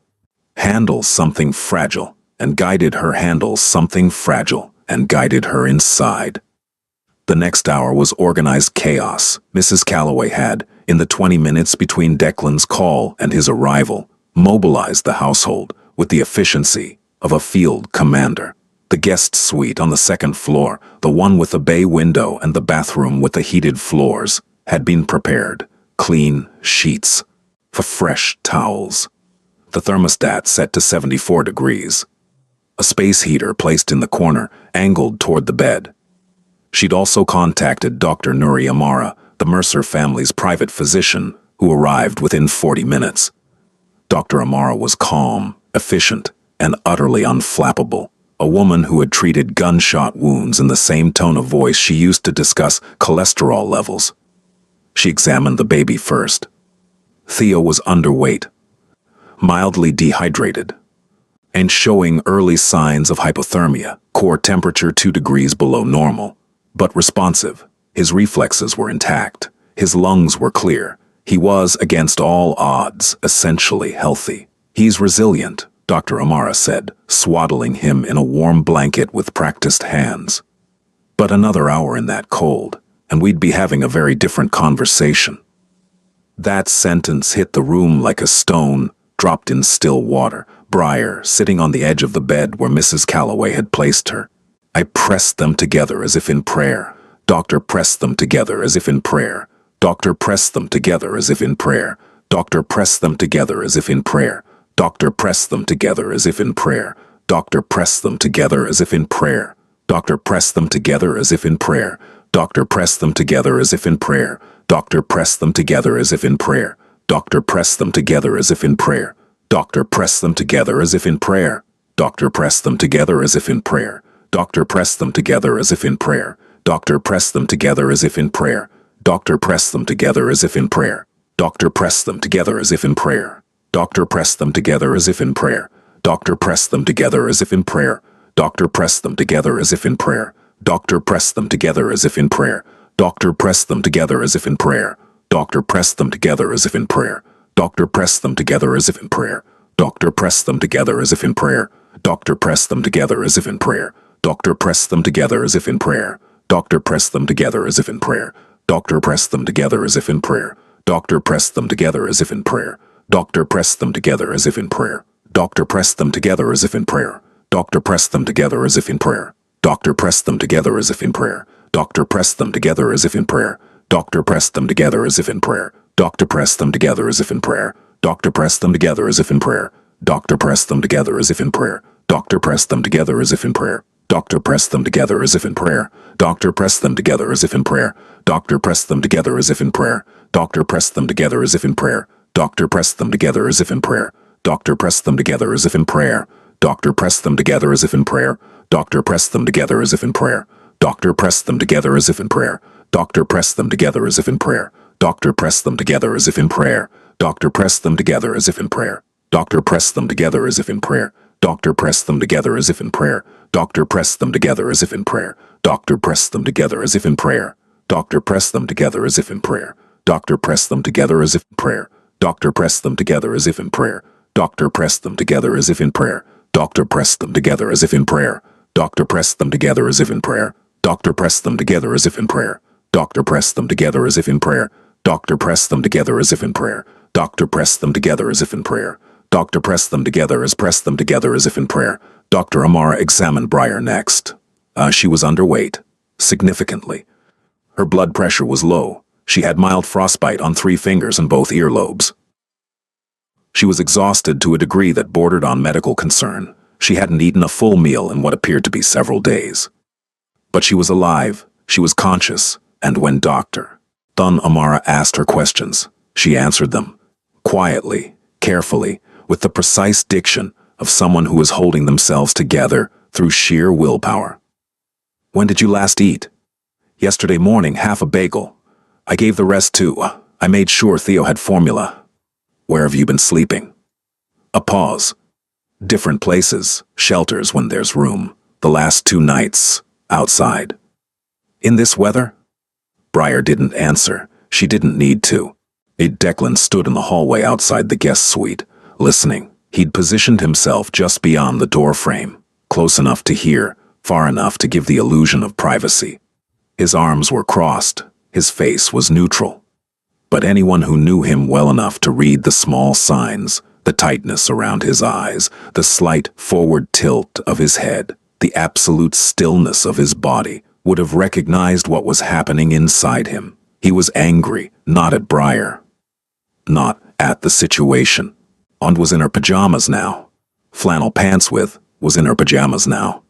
"Handle something fragile," and guided her handle something fragile, and guided her inside. The next hour was organized chaos. Mrs. Calloway had, in the 20 minutes between Declan's call and his arrival, mobilized the household with the efficiency of a field commander. The guest suite on the second floor, the one with the bay window and the bathroom with the heated floors, had been prepared. Clean sheets, fresh towels. The thermostat set to 74 degrees. A space heater placed in the corner, angled toward the bed. She'd also contacted Dr. Nuri Amara, the Mercer family's private physician, who arrived within 40 minutes. Dr. Amara was calm, efficient, and utterly unflappable. A woman who had treated gunshot wounds in the same tone of voice she used to discuss cholesterol levels. She examined the baby first. Theo was underweight, mildly dehydrated, and showing early signs of hypothermia, core temperature 2 degrees below normal, but responsive. His reflexes were intact. His lungs were clear. He was, against all odds, essentially healthy. "He's resilient," Dr. Amara said, swaddling him in a warm blanket with practiced hands. But another hour in that cold, and we'd be having a very different conversation. That sentence hit the room like a stone dropped in still water. Briar, sitting on the edge of the bed where Mrs. Calloway had placed her. I pressed them together as if in prayer. Doctor pressed them together as if in prayer. Doctor pressed them together as if in prayer. Doctor pressed them together as if in prayer. Doctor pressed them together as if in prayer. Doctor pressed them together as if in prayer. Doctor pressed them together as if in prayer. Doctor pressed them together as if in prayer. Doctor pressed them together as if in prayer. Doctor pressed them together as if in prayer. Doctor pressed them together as if in prayer. Doctor pressed them together as if in prayer. Doctor pressed them together as if in prayer. Doctor pressed them together as if in prayer. Doctor pressed them together as if in prayer. Doctor pressed them together as if in prayer. Doctor pressed them together as if in prayer. Doctor pressed them together as if in prayer. Doctor pressed them together as if in prayer. Doctor pressed them together as if in prayer. Doctor pressed them together as if in prayer. Doctor pressed them together as if in prayer. Doctor pressed them together as if in prayer. Doctor pressed them together as if in prayer. Doctor pressed them together as if in prayer. Doctor pressed them together as if in prayer. Doctor pressed them together as if in prayer. Doctor pressed them together as if in prayer. Doctor pressed them together as if in prayer. Doctor pressed them together as if in prayer. Doctor pressed them together as if in prayer. Doctor pressed them together as if in prayer. Doctor pressed them together as if in prayer. Doctor pressed them together as if in prayer. Doctor pressed them together as if in prayer. Doctor pressed them together as if in prayer. Doctor pressed them together as if in prayer. Doctor pressed them together as if in prayer. Doctor pressed them together as if in prayer. Doctor pressed them together as if in prayer. Doctor pressed them together as if in prayer. Doctor pressed them together as if in prayer. Doctor pressed them together as if in prayer. Doctor pressed them together as if in prayer. Doctor pressed them together as if in prayer. Doctor pressed them together as if in prayer. Doctor pressed them together as if in prayer. Doctor pressed them together as if in prayer. Doctor pressed them together as if in prayer. Doctor pressed them together as if in prayer. Doctor pressed them together as if in prayer. Doctor pressed them together as if in prayer. Doctor pressed them together as if in prayer. Doctor pressed them together as if in prayer. Doctor pressed them together as if in prayer. Doctor pressed them together as if in prayer. Doctor pressed them together as if in prayer. Doctor pressed them together as if in prayer. Doctor pressed them together as if in prayer. Doctor pressed them together as if in prayer. Doctor pressed them together as if in prayer. Doctor pressed them together as if in prayer. Doctor pressed them together as if in prayer. Doctor pressed them together as if in prayer. Doctor pressed them together as if in prayer. Doctor pressed them together as if in prayer. Dr. Amara examined Briar next. She was underweight, significantly. Her blood pressure was low. She had mild frostbite on 3 fingers and both earlobes. She was exhausted to a degree that bordered on medical concern. She hadn't eaten a full meal in what appeared to be several days. But she was alive, she was conscious, and when Dr. Amara asked her questions, she answered them, quietly, carefully, with the precise diction of someone who is holding themselves together through sheer willpower. When did you last eat? Yesterday morning, half a bagel. I gave the rest too. I made sure Theo had formula. Where have you been sleeping? A pause. Different places, shelters when there's room. The last 2 nights, outside. In this weather? Briar didn't answer. She didn't need to. Declan stood in the hallway outside the guest suite, listening. He'd positioned himself just beyond the door frame, close enough to hear, far enough to give the illusion of privacy. His arms were crossed. His face was neutral. But anyone who knew him well enough to read the small signs, the tightness around his eyes, the slight forward tilt of his head, the absolute stillness of his body, would have recognized what was happening inside him. He was angry, not at Briar, not at the situation. And was in her pajamas now. Flannel pants was in her pajamas now.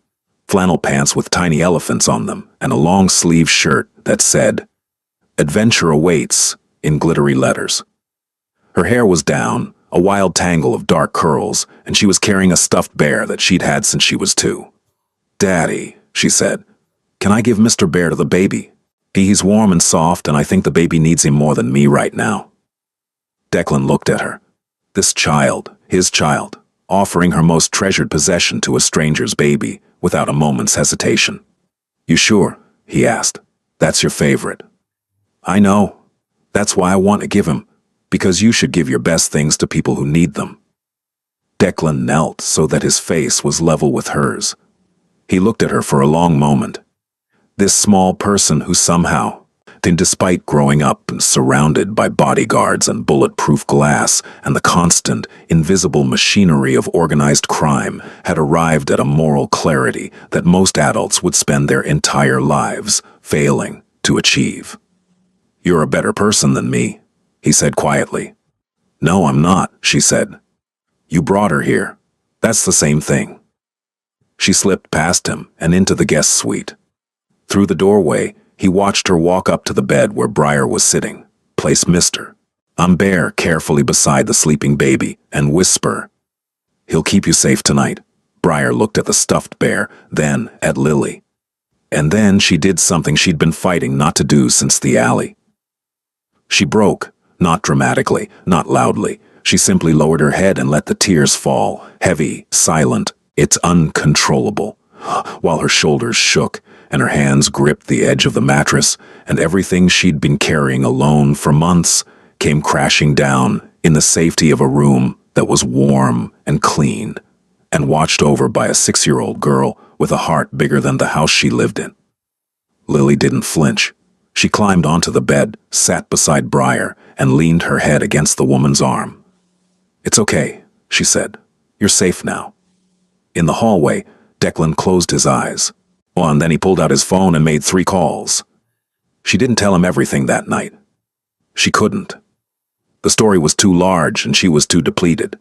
Flannel pants with tiny elephants on them and a long-sleeve shirt that said, "Adventure awaits," in glittery letters. Her hair was down, a wild tangle of dark curls, and she was carrying a stuffed bear that she'd had since she was 2. "Daddy," she said, "can I give Mr. Bear to the baby? He's warm and soft, and I think the baby needs him more than me right now." Declan looked at her. This child, his child, offering her most treasured possession to a stranger's baby without a moment's hesitation. "You sure?" he asked. "That's your favorite." "I know. That's why I want to give him, because you should give your best things to people who need them." Declan knelt so that his face was level with hers. He looked at her for a long moment. This small person who somehow, despite growing up and surrounded by bodyguards and bulletproof glass and the constant, invisible machinery of organized crime, had arrived at a moral clarity that most adults would spend their entire lives failing to achieve. "You're a better person than me," he said quietly. "No, I'm not," she said. "You brought her here. That's the same thing." She slipped past him and into the guest suite. Through the doorway, he watched her walk up to the bed where Briar was sitting, place Mr. Bear carefully beside the sleeping baby, and whisper, "He'll keep you safe tonight." Briar looked at the stuffed bear, then at Lily. And then she did something she'd been fighting not to do since the alley. She broke, not dramatically, not loudly. She simply lowered her head and let the tears fall, heavy, silent. It's uncontrollable. While her shoulders shook, and her hands gripped the edge of the mattress, and everything she'd been carrying alone for months came crashing down in the safety of a room that was warm and clean, and watched over by a 6-year-old girl with a heart bigger than the house she lived in. Lily didn't flinch. She climbed onto the bed, sat beside Briar, and leaned her head against the woman's arm. "It's okay," she said. "You're safe now." In the hallway, Declan closed his eyes. And then he pulled out his phone and made 3 calls. She didn't tell him everything that night. She couldn't. The story was too large and she was too depleted.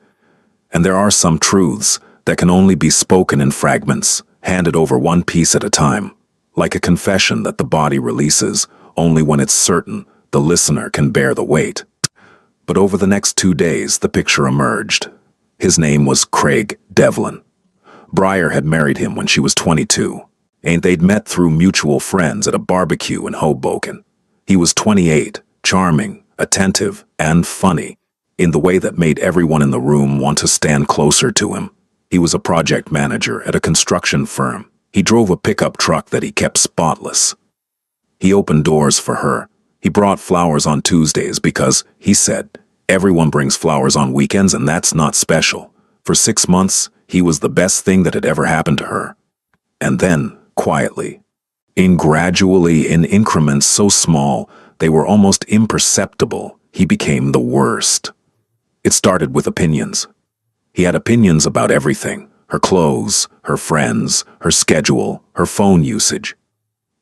And there are some truths that can only be spoken in fragments, handed over one piece at a time, like a confession that the body releases only when it's certain the listener can bear the weight. But over the next 2 days, the picture emerged. His name was Craig Devlin. Briar had married him when she was 22, and they'd met through mutual friends at a barbecue in Hoboken. He was 28, charming, attentive, and funny, in the way that made everyone in the room want to stand closer to him. He was a project manager at a construction firm. He drove a pickup truck that he kept spotless. He opened doors for her. He brought flowers on Tuesdays because, he said, everyone brings flowers on weekends and that's not special. For 6 months, he was the best thing that had ever happened to her. And then, quietly, gradually in increments so small they were almost imperceptible, he became the worst. It started with opinions. He had opinions about everything: her clothes, her friends, her schedule, her phone usage.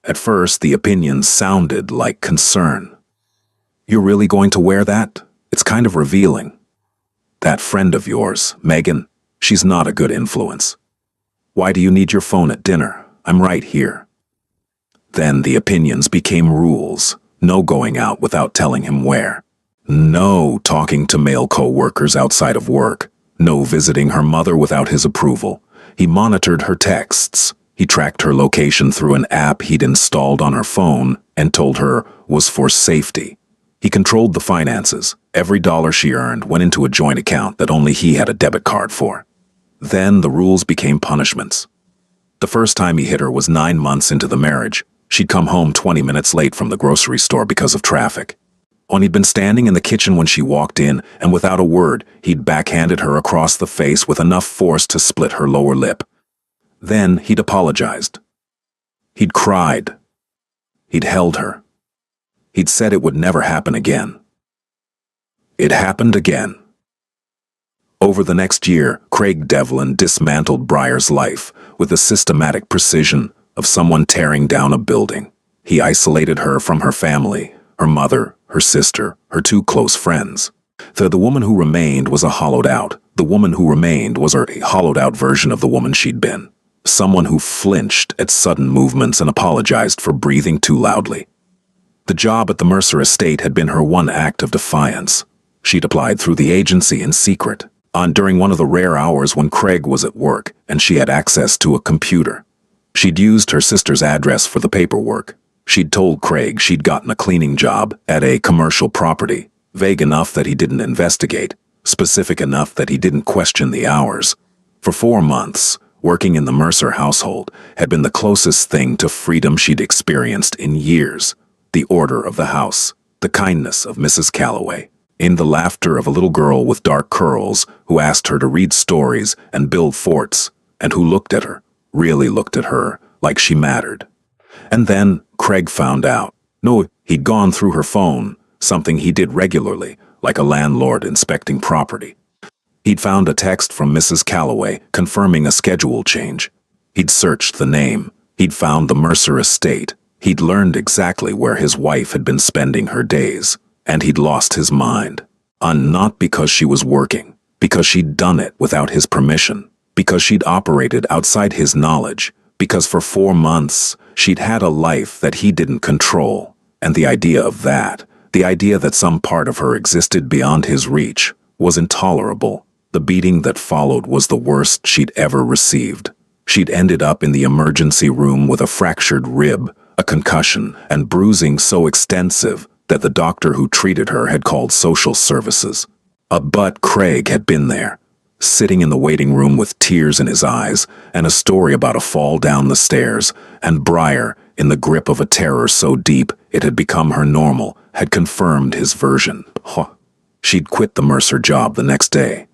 At first, the opinions sounded like concern. "You're really going to wear that? It's kind of revealing. That friend of yours, Megan, she's not a good influence. Why do you need your phone at dinner? I'm right here." Then the opinions became rules. No going out without telling him where. No talking to male co-workers outside of work. No visiting her mother without his approval. He monitored her texts. He tracked her location through an app he'd installed on her phone and told her was for safety. He controlled the finances. Every dollar she earned went into a joint account that only he had a debit card for. Then the rules became punishments. The first time he hit her was 9 months into the marriage. She'd come home 20 minutes late from the grocery store because of traffic. When he'd been standing in the kitchen when she walked in, and without a word, he'd backhanded her across the face with enough force to split her lower lip. Then he'd apologized. He'd cried. He'd held her. He'd said it would never happen again. It happened again. Over the next year, Craig Devlin dismantled Briar's life with the systematic precision of someone tearing down a building. He isolated her from her family, her mother, her sister, her 2 close friends. The woman who remained was a hollowed out. The woman who remained was a hollowed out version of the woman she'd been. Someone who flinched at sudden movements and apologized for breathing too loudly. The job at the Mercer estate had been her one act of defiance. She'd applied through the agency in secret, during one of the rare hours when Craig was at work and she had access to a computer. She'd used her sister's address for the paperwork. She'd told Craig she'd gotten a cleaning job at a commercial property, vague enough that he didn't investigate, specific enough that he didn't question the hours. For 4 months, working in the Mercer household had been the closest thing to freedom she'd experienced in years. The order of the house, the kindness of Mrs. Calloway, in the laughter of a little girl with dark curls who asked her to read stories and build forts, and who looked at her, really looked at her, like she mattered. And then Craig found out. No, he'd gone through her phone, something he did regularly, like a landlord inspecting property. He'd found a text from Mrs. Calloway confirming a schedule change. He'd searched the name. He'd found the Mercer estate. He'd learned exactly where his wife had been spending her days. And he'd lost his mind. Not because she was working, because she'd done it without his permission, because she'd operated outside his knowledge, because for 4 months she'd had a life that he didn't control. And the idea of that, the idea that some part of her existed beyond his reach, was intolerable. The beating that followed was the worst she'd ever received. She'd ended up in the emergency room with a fractured rib, a concussion, and bruising so extensive that the doctor who treated her had called social services. But Craig had been there, sitting in the waiting room with tears in his eyes and a story about a fall down the stairs, and Briar, in the grip of a terror so deep it had become her normal, had confirmed his version. She'd quit the Mercer job the next day.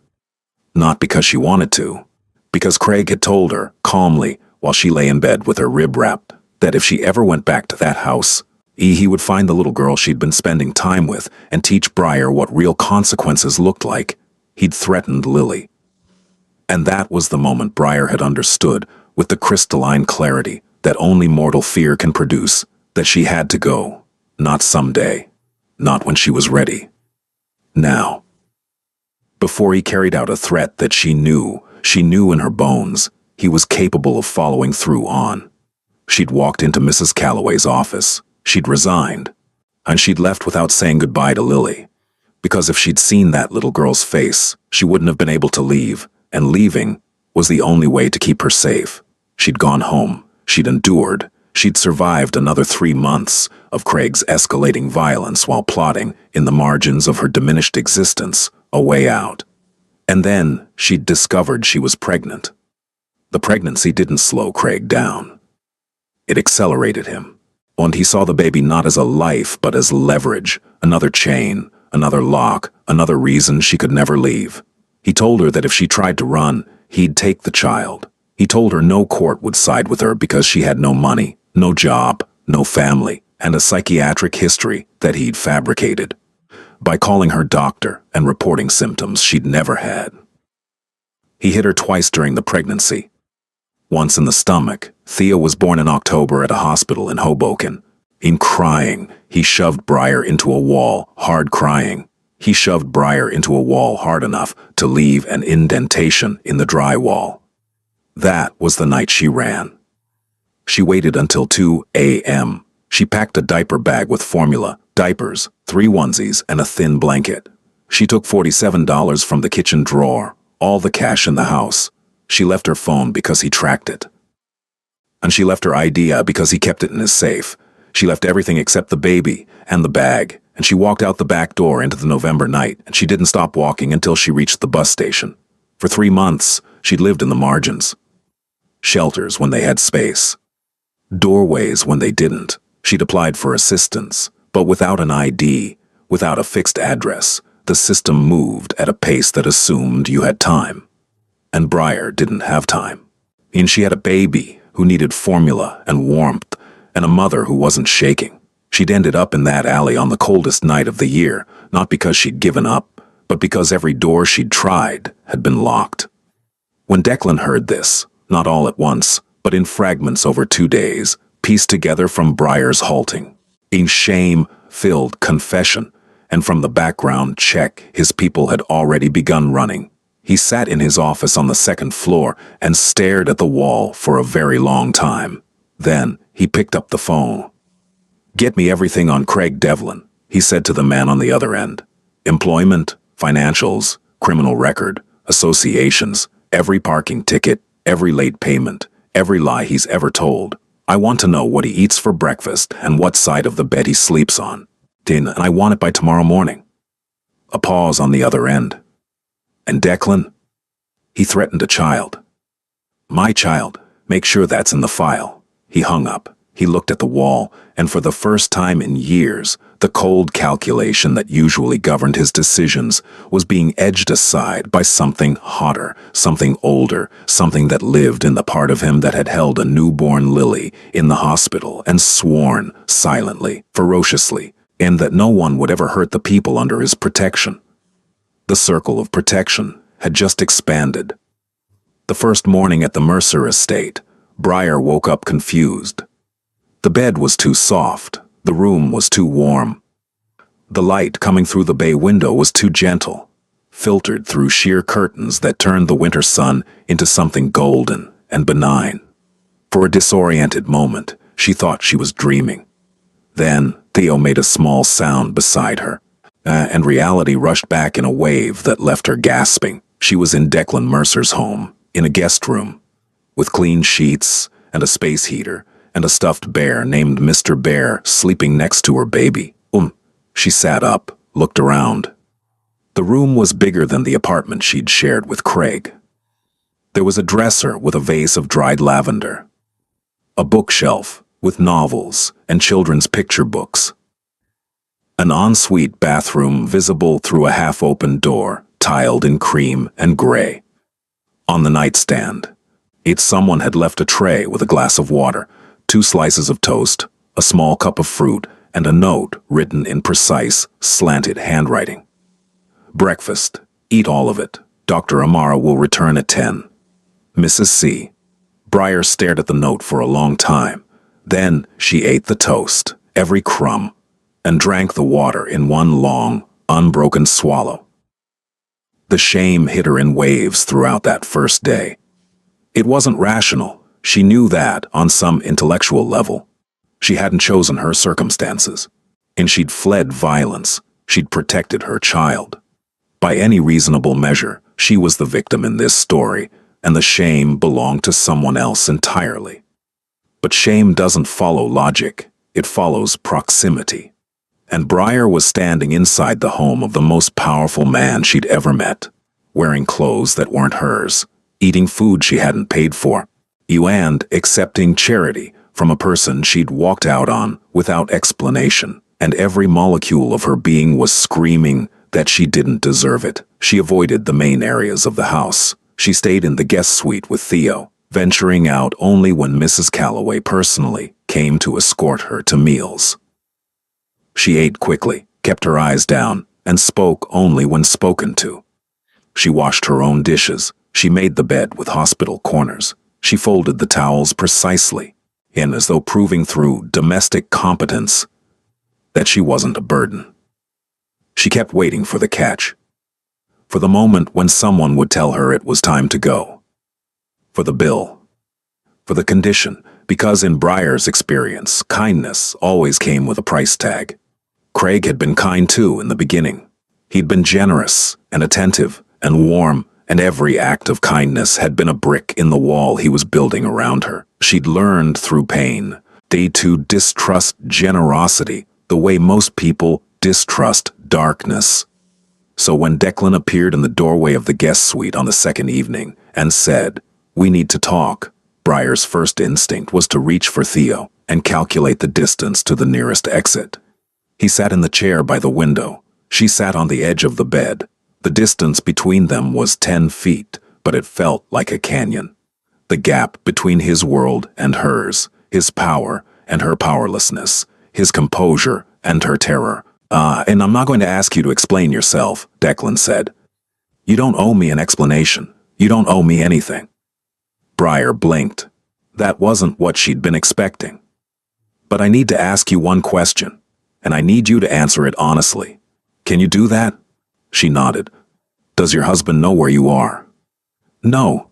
Not because she wanted to, because Craig had told her, calmly, while she lay in bed with her rib wrapped, that if she ever went back to that house, he would find the little girl she'd been spending time with and teach Briar what real consequences looked like. He'd threatened Lily. And that was the moment Briar had understood, with the crystalline clarity that only mortal fear can produce, that she had to go. Not someday. Not when she was ready. Now. Before he carried out a threat that she knew in her bones, he was capable of following through on. She'd walked into Mrs. Calloway's office. She'd resigned. And she'd left without saying goodbye to Lily. Because if she'd seen that little girl's face, she wouldn't have been able to leave, and leaving was the only way to keep her safe. She'd gone home. She'd endured. She'd survived another 3 months of Craig's escalating violence while plotting, in the margins of her diminished existence, a way out. And then she'd discovered she was pregnant. The pregnancy didn't slow Craig down. It accelerated him. And he saw the baby not as a life, but as leverage, another chain, another lock, another reason she could never leave. He told her that if she tried to run, he'd take the child. He told her no court would side with her because she had no money, no job, no family, and a psychiatric history that he'd fabricated by calling her doctor and reporting symptoms she'd never had. He hit her twice during the pregnancy. Once in the stomach. Thea was born in October at a hospital in Hoboken. In crying, he shoved Briar into a wall, hard crying. He shoved Briar into a wall hard enough to leave an indentation in the drywall. That was the night she ran. She waited until 2 a.m. She packed a diaper bag with formula, diapers, 3 onesies, and a thin blanket. She took $47 from the kitchen drawer, all the cash in the house. She left her phone because he tracked it. And she left her ID because he kept it in his safe. She left everything except the baby and the bag, and she walked out the back door into the November night, and she didn't stop walking until she reached the bus station. For 3 months, she'd lived in the margins. Shelters when they had space. Doorways when they didn't. She'd applied for assistance, but without an ID, without a fixed address, the system moved at a pace that assumed you had time. And Briar didn't have time. And she had a baby who needed formula and warmth, and a mother who wasn't shaking. She'd ended up in that alley on the coldest night of the year, not because she'd given up, but because every door she'd tried had been locked. When Declan heard this, not all at once, but in fragments over 2 days, pieced together from Briar's halting, in shame-filled confession, and from the background check his people had already begun running, he sat in his office on the 2nd floor and stared at the wall for a very long time. Then he picked up the phone. "Get me everything on Craig Devlin," he said to the man on the other end. "Employment, financials, criminal record, associations, every parking ticket, every late payment, every lie he's ever told. I want to know what he eats for breakfast and what side of the bed he sleeps on. And I want it by tomorrow morning." A pause on the other end. "And Declan?" He threatened a child. "My child, make sure that's in the file." He hung up. He looked at the wall, and for the first time in years, the cold calculation that usually governed his decisions was being edged aside by something hotter, something older, something that lived in the part of him that had held a newborn Lily in the hospital and sworn, silently, ferociously, and that no one would ever hurt the people under his protection. The circle of protection had just expanded. The first morning at the Mercer estate, Briar woke up confused. The bed was too soft, the room was too warm. The light coming through the bay window was too gentle, filtered through sheer curtains that turned the winter sun into something golden and benign. For a disoriented moment, she thought she was dreaming. Then Theo made a small sound beside her, and reality rushed back in a wave that left her gasping. She was in Declan Mercer's home, in a guest room, with clean sheets and a space heater, and a stuffed bear named Mr. Bear sleeping next to her baby. She sat up, looked around. The room was bigger than the apartment she'd shared with Craig. There was a dresser with a vase of dried lavender, a bookshelf with novels and children's picture books, an ensuite bathroom visible through a half-open door, tiled in cream and gray. On the nightstand, someone had left a tray with a glass of water, 2 slices of toast, a small cup of fruit, and a note written in precise, slanted handwriting. "Breakfast. Eat all of it. Dr. Amara will return at 10. Mrs. C." Briar stared at the note for a long time. Then she ate the toast, every crumb, and drank the water in one long, unbroken swallow. The shame hit her in waves throughout that first day. It wasn't rational. She knew that on some intellectual level. She hadn't chosen her circumstances, and she'd fled violence. She'd protected her child. By any reasonable measure, she was the victim in this story, and the shame belonged to someone else entirely. But shame doesn't follow logic. It follows proximity. And Briar was standing inside the home of the most powerful man she'd ever met, wearing clothes that weren't hers, eating food she hadn't paid for, and accepting charity from a person she'd walked out on without explanation, and every molecule of her being was screaming that she didn't deserve it. She avoided the main areas of the house. She stayed in the guest suite with Theo, venturing out only when Mrs. Calloway personally came to escort her to meals. She ate quickly, kept her eyes down, and spoke only when spoken to. She washed her own dishes. She made the bed with hospital corners. She folded the towels precisely, and as though proving through domestic competence that she wasn't a burden. She kept waiting for the catch, for the moment when someone would tell her it was time to go, for the bill, for the condition, because in Briar's experience, kindness always came with a price tag. Craig had been kind too in the beginning. He'd been generous and attentive and warm, and every act of kindness had been a brick in the wall he was building around her. She'd learned through pain, to distrust generosity the way most people distrust darkness. So when Declan appeared in the doorway of the guest suite on the second evening and said, "We need to talk," Briar's first instinct was to reach for Theo and calculate the distance to the nearest exit. He sat in the chair by the window. She sat on the edge of the bed. The distance between them was 10 feet, but it felt like a canyon. The gap between his world and hers, his power and her powerlessness, his composure and her terror. And I'm not going to ask you to explain yourself," Declan said. "You don't owe me an explanation. You don't owe me anything." Briar blinked. That wasn't what she'd been expecting. "But I need to ask you one question, and I need you to answer it honestly. Can you do that?" She nodded. "Does your husband know where you are?" "No."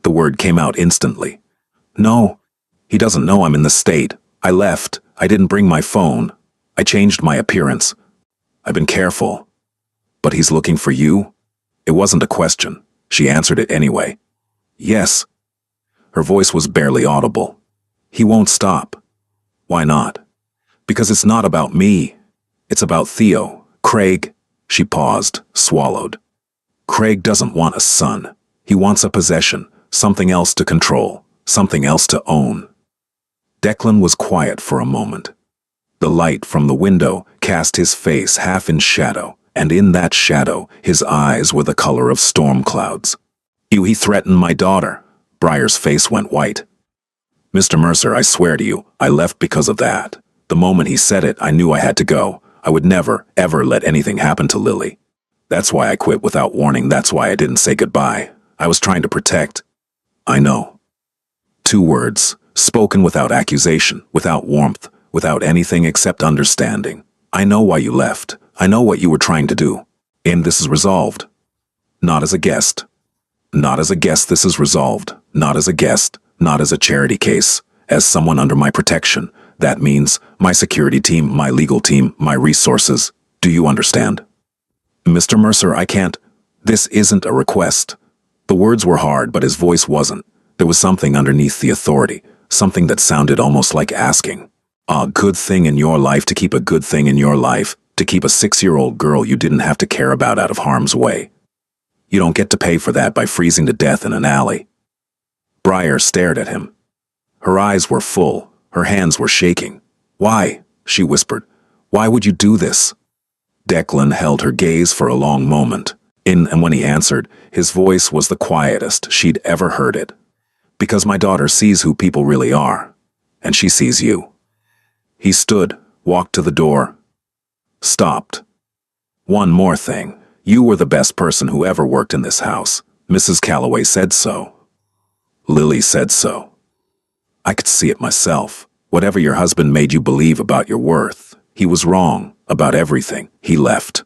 The word came out instantly. "No. He doesn't know I'm in the state. I left. I didn't bring my phone. I changed my appearance. I've been careful. But he's looking for you?" It wasn't a question. She answered it anyway. "Yes." Her voice was barely audible. "He won't stop." "Why not?" "Because it's not about me. It's about Theo. Craig." She paused, swallowed. "Craig doesn't want a son. He wants a possession, something else to control, something else to own." Declan was quiet for a moment. The light from the window cast his face half in shadow, and in that shadow his eyes were the color of storm clouds. He threatened my daughter." Briar's face went white. "Mr. Mercer, I swear to you, I left because of that. The moment he said it, I knew I had to go. I would never, ever let anything happen to Lily. That's why I quit without warning. That's why I didn't say goodbye. I was trying to protect." "I know." 2 words, spoken without accusation, without warmth, without anything except understanding. "I know why you left. I know what you were trying to do. And this is resolved. Not as a guest. Not as a guest this is resolved. Not as a guest. Not as a charity case. As someone under my protection. That means my security team, my legal team, my resources. Do you understand?" "Mr. Mercer, I can't. This isn't a request." The words were hard, but his voice wasn't. There was something underneath the authority, something that sounded almost like asking. A good thing in your life to keep a good thing in your life, to keep a 6-year-old girl you didn't have to care about out of harm's way. You don't get to pay for that by freezing to death in an alley. Briar stared at him. Her eyes were full, her hands were shaking. "Why?" she whispered. "Why would you do this?" Declan held her gaze for a long moment, and when he answered, his voice was the quietest she'd ever heard it. "Because my daughter sees who people really are, and she sees you." He stood, walked to the door, stopped. "One more thing. You were the best person who ever worked in this house. Mrs. Calloway said so. Lily said so. I could see it myself. Whatever your husband made you believe about your worth, he was wrong about everything. He left.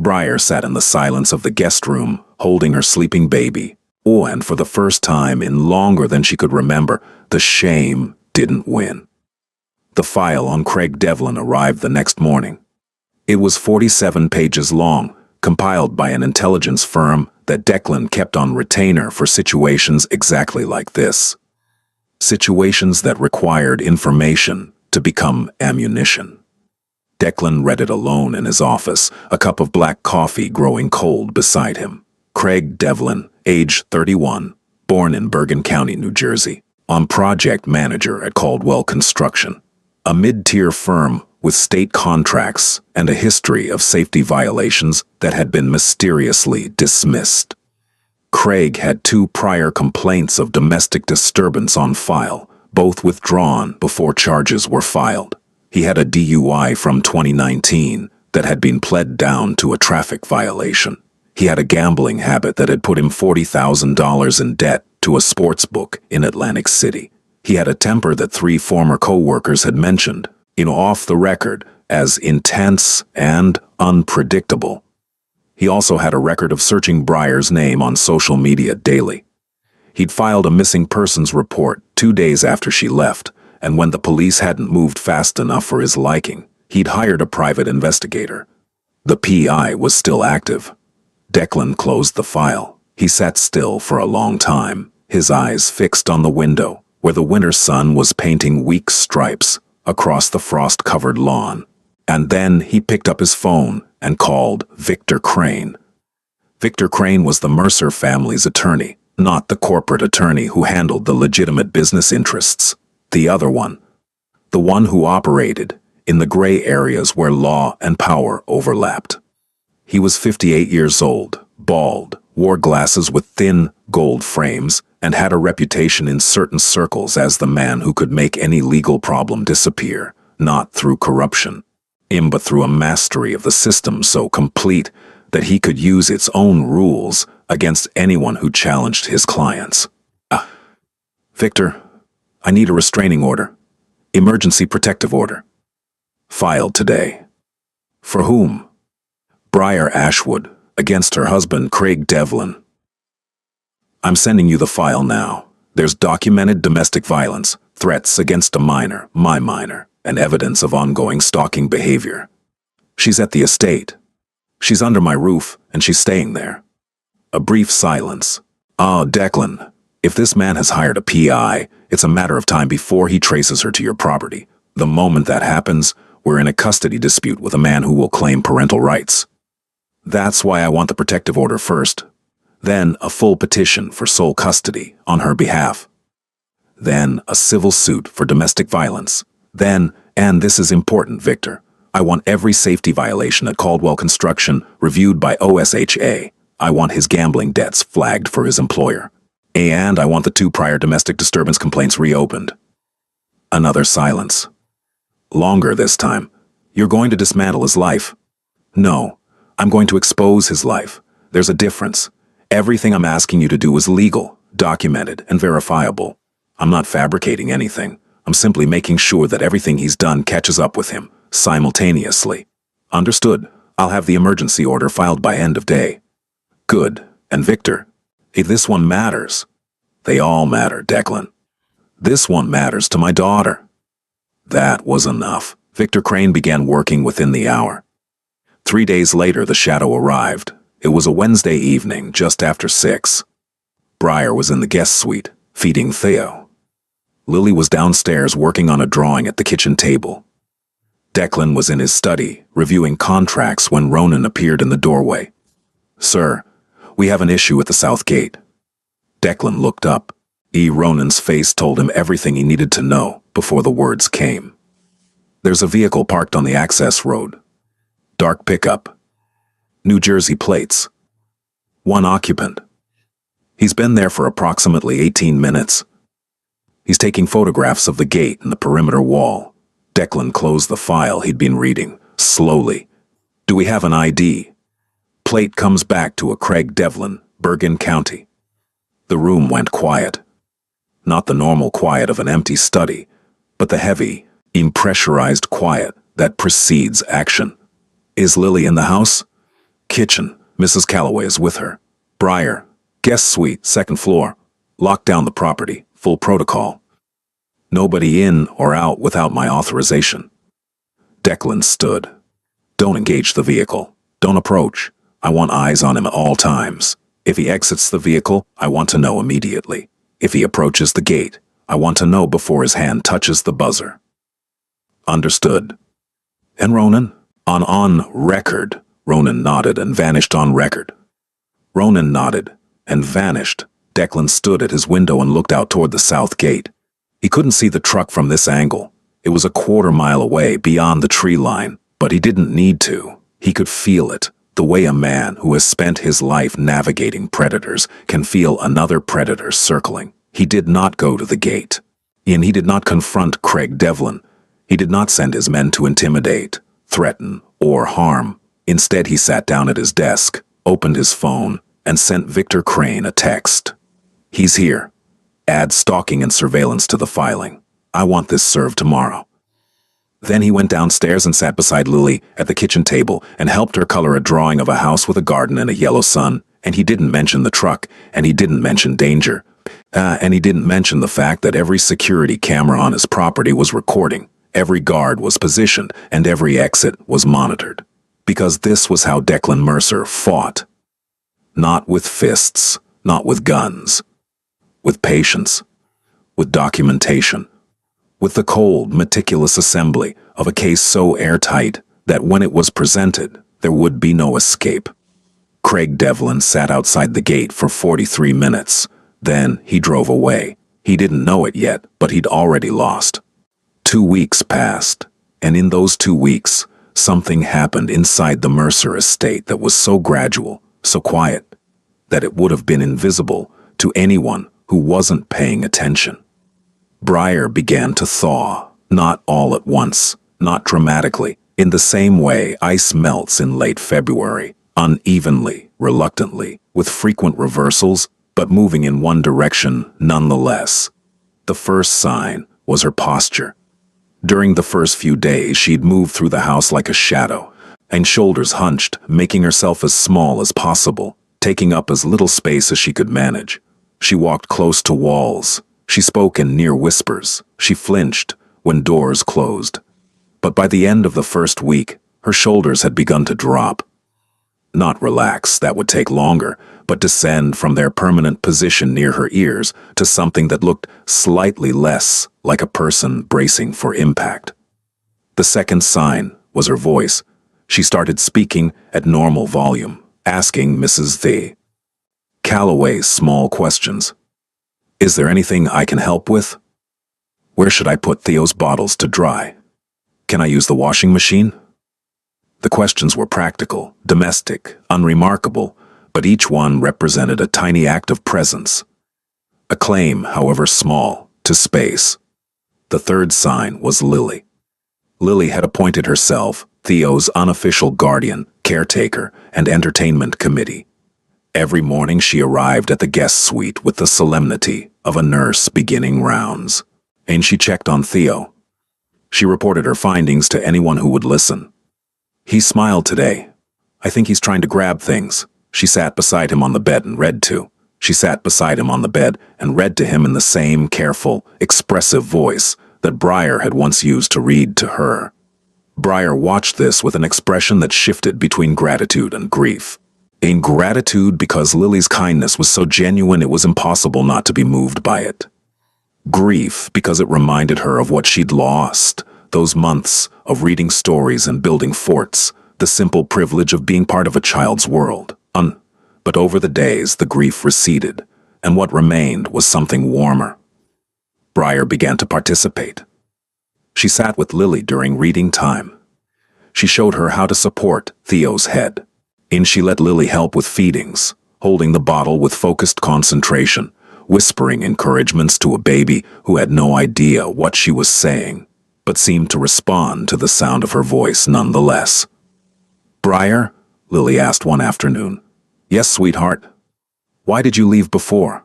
Briar sat in the silence of the guest room, holding her sleeping baby. Oh, and for the first time in longer than she could remember, the shame didn't win. The file on Craig Devlin arrived the next morning. It was 47 pages long, compiled by an intelligence firm that Declan kept on retainer for situations exactly like this. Situations that required information to become ammunition. Declan read it alone in his office, a cup of black coffee growing cold beside him. Craig Devlin, age 31, born in Bergen County, New Jersey, on project manager at Caldwell Construction, a mid-tier firm with state contracts and a history of safety violations that had been mysteriously dismissed. Craig had 2 prior complaints of domestic disturbance on file, both withdrawn before charges were filed. He had a DUI from 2019 that had been pled down to a traffic violation. He had a gambling habit that had put him $40,000 in debt to a sports book in Atlantic City. He had a temper that 3 former co-workers had mentioned, off the record, as intense and unpredictable. He also had a record of searching Briar's name on social media daily. He'd filed a missing persons report 2 days after she left, and when the police hadn't moved fast enough for his liking, he'd hired a private investigator. The PI was still active. Declan closed the file. He sat still for a long time, his eyes fixed on the window, where the winter sun was painting weak stripes across the frost-covered lawn. And then he picked up his phone and called Victor Crane. Victor Crane was the Mercer family's attorney, not the corporate attorney who handled the legitimate business interests. The other one. The one who operated in the gray areas where law and power overlapped. He was 58 years old, bald, wore glasses with thin gold frames, and had a reputation in certain circles as the man who could make any legal problem disappear, not through corruption, but through a mastery of the system so complete that he could use its own rules against anyone who challenged his clients. Victor, I need a restraining order. Emergency protective order. Filed today. For whom? Briar Ashwood, against her husband Craig Devlin. I'm sending you the file now. There's documented domestic violence, threats against a minor, my minor, and evidence of ongoing stalking behavior. She's at the estate. She's under my roof, and she's staying there. A brief silence. Declan, if this man has hired a PI, it's a matter of time before he traces her to your property. The moment that happens, we're in a custody dispute with a man who will claim parental rights. That's why I want the protective order first. Then a full petition for sole custody on her behalf. Then a civil suit for domestic violence. Then, and this is important, Victor, I want every safety violation at Caldwell Construction reviewed by OSHA. I want his gambling debts flagged for his employer. And I want the 2 prior domestic disturbance complaints reopened. Another silence. Longer this time. You're going to dismantle his life. No, I'm going to expose his life. There's a difference. Everything I'm asking you to do is legal, documented, and verifiable. I'm not fabricating anything. I'm simply making sure that everything he's done catches up with him, simultaneously. Understood. I'll have the emergency order filed by end of day. Good. And Victor, hey, this one matters. They all matter, Declan. This one matters to my daughter. That was enough. Victor Crane began working within the hour. 3 days later, the shadow arrived. It was a Wednesday evening, just after 6. Briar was in the guest suite, feeding Theo. Lily was downstairs working on a drawing at the kitchen table. Declan was in his study, reviewing contracts when Ronan appeared in the doorway. Sir, we have an issue at the south gate. Declan looked up. Ronan's face told him everything he needed to know before the words came. There's a vehicle parked on the access road. Dark pickup. New Jersey plates. 1 occupant. He's been there for approximately 18 minutes. He's taking photographs of the gate and the perimeter wall. Declan closed the file he'd been reading, slowly. Do we have an ID? Plate comes back to a Craig Devlin, Bergen County. The room went quiet. Not the normal quiet of an empty study, but the heavy, impressurized quiet that precedes action. Is Lily in the house? Kitchen. Mrs. Calloway is with her. Briar. Guest suite, second floor. Lock down the property. Full protocol. Nobody in or out without my authorization. Declan stood. Don't engage the vehicle. Don't approach. I want eyes on him at all times. If he exits the vehicle, I want to know immediately. If he approaches the gate, I want to know before his hand touches the buzzer. Understood. And Ronan? On record. Ronan nodded and vanished on record. Ronan nodded and vanished. Declan stood at his window and looked out toward the south gate. He couldn't see the truck from this angle. It was a quarter-mile away beyond the tree line, but he didn't need to. He could feel it, the way a man who has spent his life navigating predators can feel another predator circling. He did not go to the gate. And he did not confront Craig Devlin. He did not send his men to intimidate, threaten, or harm. Instead, he sat down at his desk, opened his phone, and sent Victor Crane a text. He's here. Add stalking and surveillance to the filing. I want this served tomorrow. Then he went downstairs and sat beside Lily at the kitchen table and helped her color a drawing of a house with a garden and a yellow sun. And he didn't mention the truck, and he didn't mention danger. And he didn't mention the fact that every security camera on his property was recording, every guard was positioned, and every exit was monitored. Because this was how Declan Mercer fought. Not with fists, not with guns. With patience. With documentation. With the cold, meticulous assembly of a case so airtight that when it was presented, there would be no escape. Craig Devlin sat outside the gate for 43 minutes. Then he drove away. He didn't know it yet, but he'd already lost. 2 weeks passed, and in those 2 weeks, something happened inside the Mercer estate that was so gradual, so quiet, that it would have been invisible to anyone who wasn't paying attention. Briar began to thaw, not all at once, not dramatically, in the same way ice melts in late February, unevenly, reluctantly, with frequent reversals, but moving in one direction nonetheless. The first sign was her posture. During the first few days, she'd moved through the house like a shadow, and shoulders hunched, making herself as small as possible, taking up as little space as she could manage. She walked close to walls. She spoke in near whispers. She flinched when doors closed. But by the end of the first week, her shoulders had begun to drop. Not relax, that would take longer, but descend from their permanent position near her ears to something that looked slightly less like a person bracing for impact. The second sign was her voice. She started speaking at normal volume, asking Mrs. The Calloway small questions. Is there anything I can help with? Where should I put Theo's bottles to dry? Can I use the washing machine? The questions were practical, domestic, unremarkable, but each one represented a tiny act of presence. A claim, however small, to space. The third sign was Lily. Lily had appointed herself Theo's unofficial guardian, caretaker, and entertainment committee. Every morning she arrived at the guest suite with the solemnity of a nurse beginning rounds. And she checked on Theo. She reported her findings to anyone who would listen. He smiled today. I think he's trying to grab things. She sat beside him on the bed and read to. She sat beside him on the bed and read to him in the same careful, expressive voice that Briar had once used to read to her. Briar watched this with an expression that shifted between gratitude and grief. In gratitude because Lily's kindness was so genuine it was impossible not to be moved by it. Grief because it reminded her of what she'd lost, those months of reading stories and building forts, the simple privilege of being part of a child's world. But over the days, the grief receded, and what remained was something warmer. Briar began to participate. She sat with Lily during reading time. She showed her how to support Theo's head. And she let Lily help with feedings, holding the bottle with focused concentration, whispering encouragements to a baby who had no idea what she was saying, but seemed to respond to the sound of her voice nonetheless. Briar? Lily asked one afternoon. Yes, sweetheart. Why did you leave before?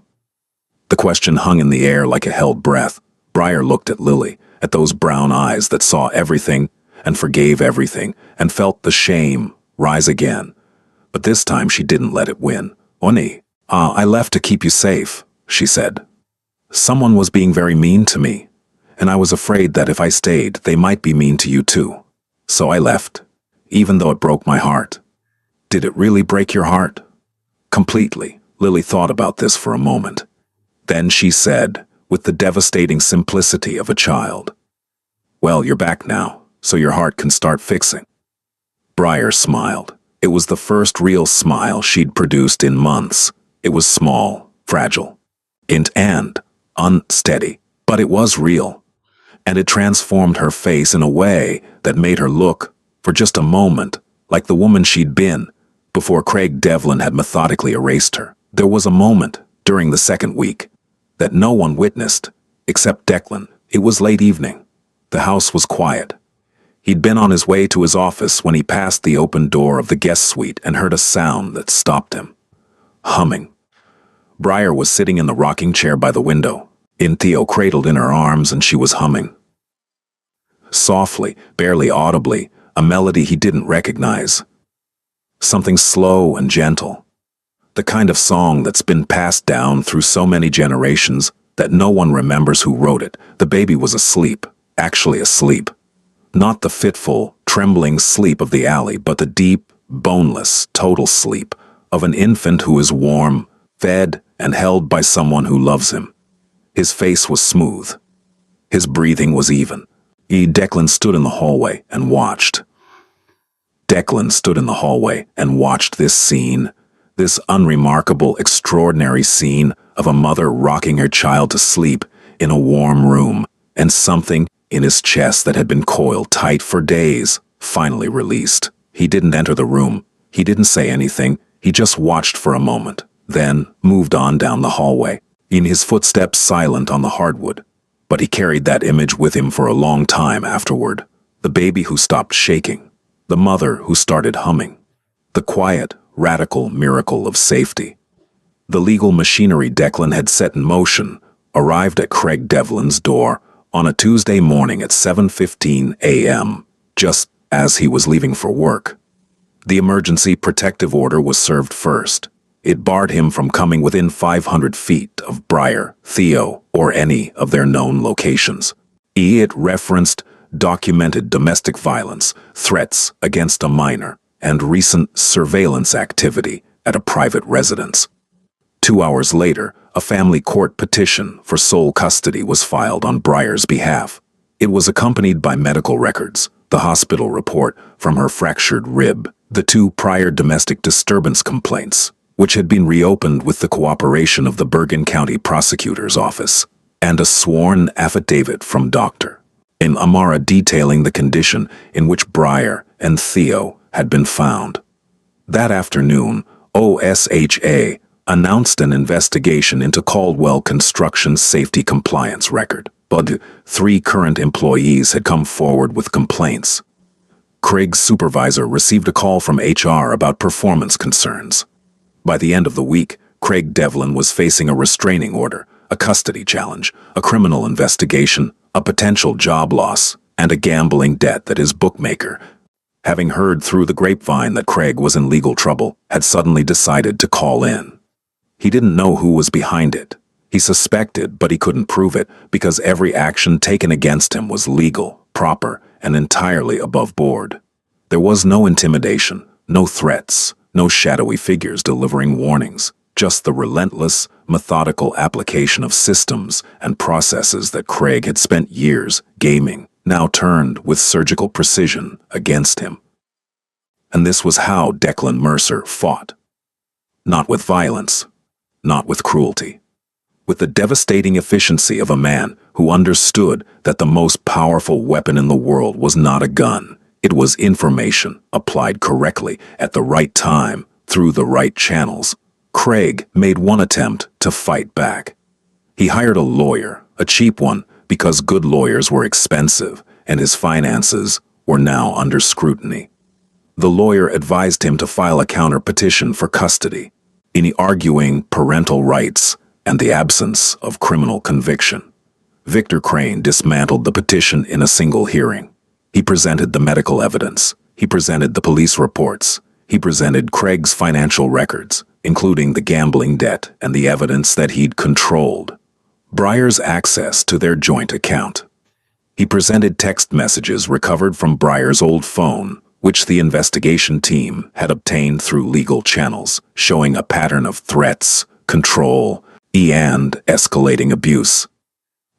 The question hung in the air like a held breath. Briar looked at Lily, at those brown eyes that saw everything and forgave everything and felt the shame rise again. But this time she didn't let it win. Oni, I left to keep you safe, she said. Someone was being very mean to me, and I was afraid that if I stayed, they might be mean to you too. So I left, even though it broke my heart. Did it really break your heart? Completely. Lily thought about this for a moment. Then she said, with the devastating simplicity of a child, "Well, you're back now, so your heart can start fixing." Briar smiled. It was the first real smile she'd produced in months. It was small, fragile, and unsteady, but it was real. And it transformed her face in a way that made her look, for just a moment, like the woman she'd been before Craig Devlin had methodically erased her. There was a moment, during the second week, that no one witnessed, except Declan. It was late evening. The house was quiet. He'd been on his way to his office when he passed the open door of the guest suite and heard a sound that stopped him. Humming. Briar was sitting in the rocking chair by the window, Theo cradled in her arms, and she was humming. Softly, barely audibly, a melody he didn't recognize. Something slow and gentle. The kind of song that's been passed down through so many generations that no one remembers who wrote it. The baby was asleep, actually asleep. Not the fitful, trembling sleep of the alley, but the deep, boneless, total sleep of an infant who is warm, fed, and held by someone who loves him. His face was smooth. His breathing was even. Declan stood in the hallway and watched. Declan stood in the hallway and watched this scene, this unremarkable, extraordinary scene of a mother rocking her child to sleep in a warm room, and something in his chest that had been coiled tight for days finally released. He didn't enter the room. He didn't say anything. He just watched for a moment, then moved on down the hallway, in his footsteps silent on the hardwood. But he carried that image with him for a long time afterward. The baby who stopped shaking. The mother who started humming. The quiet, radical miracle of safety. The legal machinery Declan had set in motion arrived at Craig Devlin's door on a Tuesday morning at 7:15 a.m., just as he was leaving for work. The emergency protective order was served first. It barred him from coming within 500 feet of Briar, Theo, or any of their known locations. It referenced documented domestic violence, threats against a minor, and recent surveillance activity at a private residence. 2 hours later, a family court petition for sole custody was filed on Briar's behalf. It was accompanied by medical records, the hospital report from her fractured rib, the 2 prior domestic disturbance complaints, which had been reopened with the cooperation of the Bergen County Prosecutor's Office, and a sworn affidavit from Dr. Amara detailing the condition in which Briar and Theo had been found. That afternoon, OSHA announced an investigation into Caldwell Construction's safety compliance record, but 3 current employees had come forward with complaints. Craig's supervisor received a call from HR about performance concerns. By the end of the week, Craig Devlin was facing a restraining order, a custody challenge, a criminal investigation, a potential job loss, and a gambling debt that his bookmaker, having heard through the grapevine that Craig was in legal trouble, had suddenly decided to call in. He didn't know who was behind it. He suspected, but he couldn't prove it because every action taken against him was legal, proper, and entirely above board. There was no intimidation, no threats, no shadowy figures delivering warnings, just the relentless, methodical application of systems and processes that Craig had spent years gaming, now turned with surgical precision against him. And this was how Declan Mercer fought. Not with violence, not with cruelty. With the devastating efficiency of a man who understood that the most powerful weapon in the world was not a gun. It was information applied correctly at the right time through the right channels. Craig made one attempt to fight back. He hired a lawyer, a cheap one, because good lawyers were expensive and his finances were now under scrutiny. The lawyer advised him to file a counter-petition for custody, arguing parental rights and the absence of criminal conviction. Victor Crane dismantled the petition in a single hearing. He presented the medical evidence. He presented the police reports. He presented Craig's financial records, including the gambling debt and the evidence that he'd controlled Breyer's access to their joint account. He presented text messages recovered from Breyer's old phone, which the investigation team had obtained through legal channels, showing a pattern of threats, control, and escalating abuse.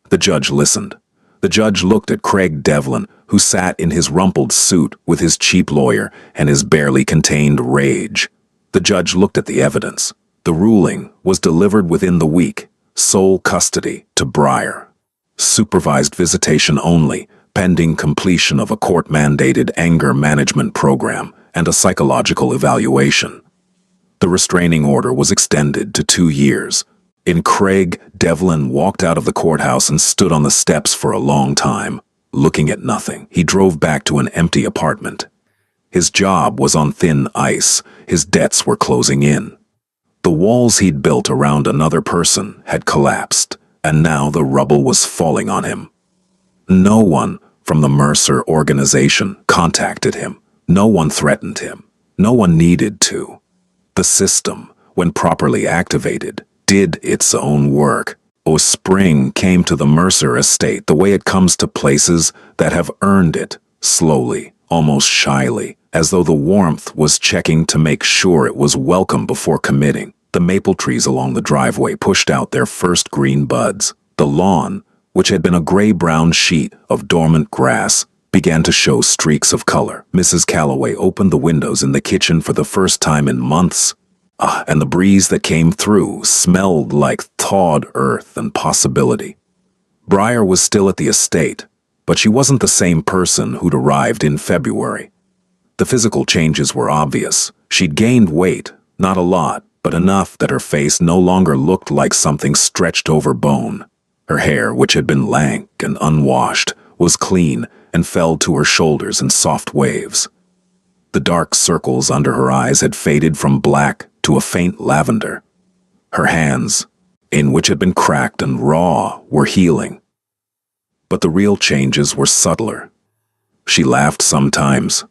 The judge listened. The judge looked at Craig Devlin, who sat in his rumpled suit with his cheap lawyer and his barely contained rage. The judge looked at the evidence. The ruling was delivered within the week. Sole custody to Breyer. Supervised visitation only, pending completion of a court-mandated anger management program and a psychological evaluation. The restraining order was extended to 2 years. Craig Devlin walked out of the courthouse and stood on the steps for a long time, looking at nothing. He drove back to an empty apartment. His job was on thin ice. His debts were closing in. The walls he'd built around another person had collapsed, and now the rubble was falling on him. No one from the Mercer organization contacted him. No one threatened him. No one needed to. The system, when properly activated, did its own work. Spring came to the Mercer estate the way it comes to places that have earned it, slowly, almost shyly, as though the warmth was checking to make sure it was welcome before committing. The maple trees along the driveway pushed out their first green buds. The lawn, which had been a gray-brown sheet of dormant grass, began to show streaks of color. Mrs. Calloway opened the windows in the kitchen for the first time in months, and the breeze that came through smelled like thawed earth and possibility. Breyer was still at the estate, but she wasn't the same person who'd arrived in February. The physical changes were obvious. She'd gained weight, not a lot, but enough that her face no longer looked like something stretched over bone. Her hair, which had been lank and unwashed, was clean and fell to her shoulders in soft waves. The dark circles under her eyes had faded from black to a faint lavender. Her hands, in which had been cracked and raw, were healing. But the real changes were subtler. She laughed sometimes.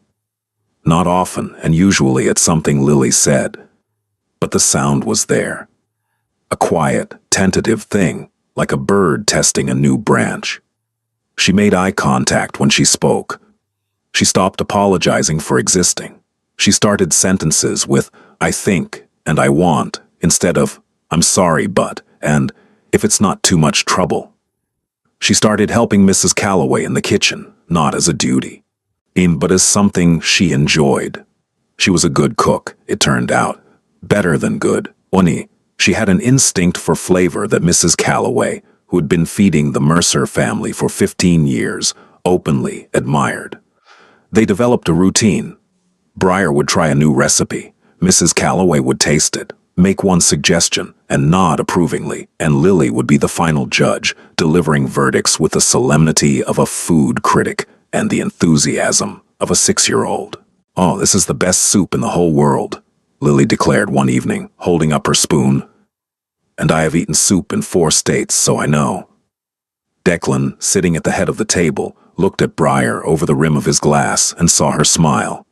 Not often, and usually at something Lily said. But the sound was there. A quiet, tentative thing, like a bird testing a new branch. She made eye contact when she spoke. She stopped apologizing for existing. She started sentences with, "I think," and "I want," instead of, "I'm sorry, but," and "if it's not too much trouble." She started helping Mrs. Calloway in the kitchen, not as a duty, but as something she enjoyed. She was a good cook, it turned out. Better than good. She had an instinct for flavor that Mrs. Calloway, who had been feeding the Mercer family for 15 years, openly admired. They developed a routine. Breyer would try a new recipe. Mrs. Calloway would taste it, make one suggestion, and nod approvingly, and Lily would be the final judge, delivering verdicts with the solemnity of a food critic and the enthusiasm of a 6-year-old. "Oh, this is the best soup in the whole world," Lily declared one evening, holding up her spoon. "And I have eaten soup in 4 states, so I know." Declan, sitting at the head of the table, looked at Breyer over the rim of his glass and saw her smile.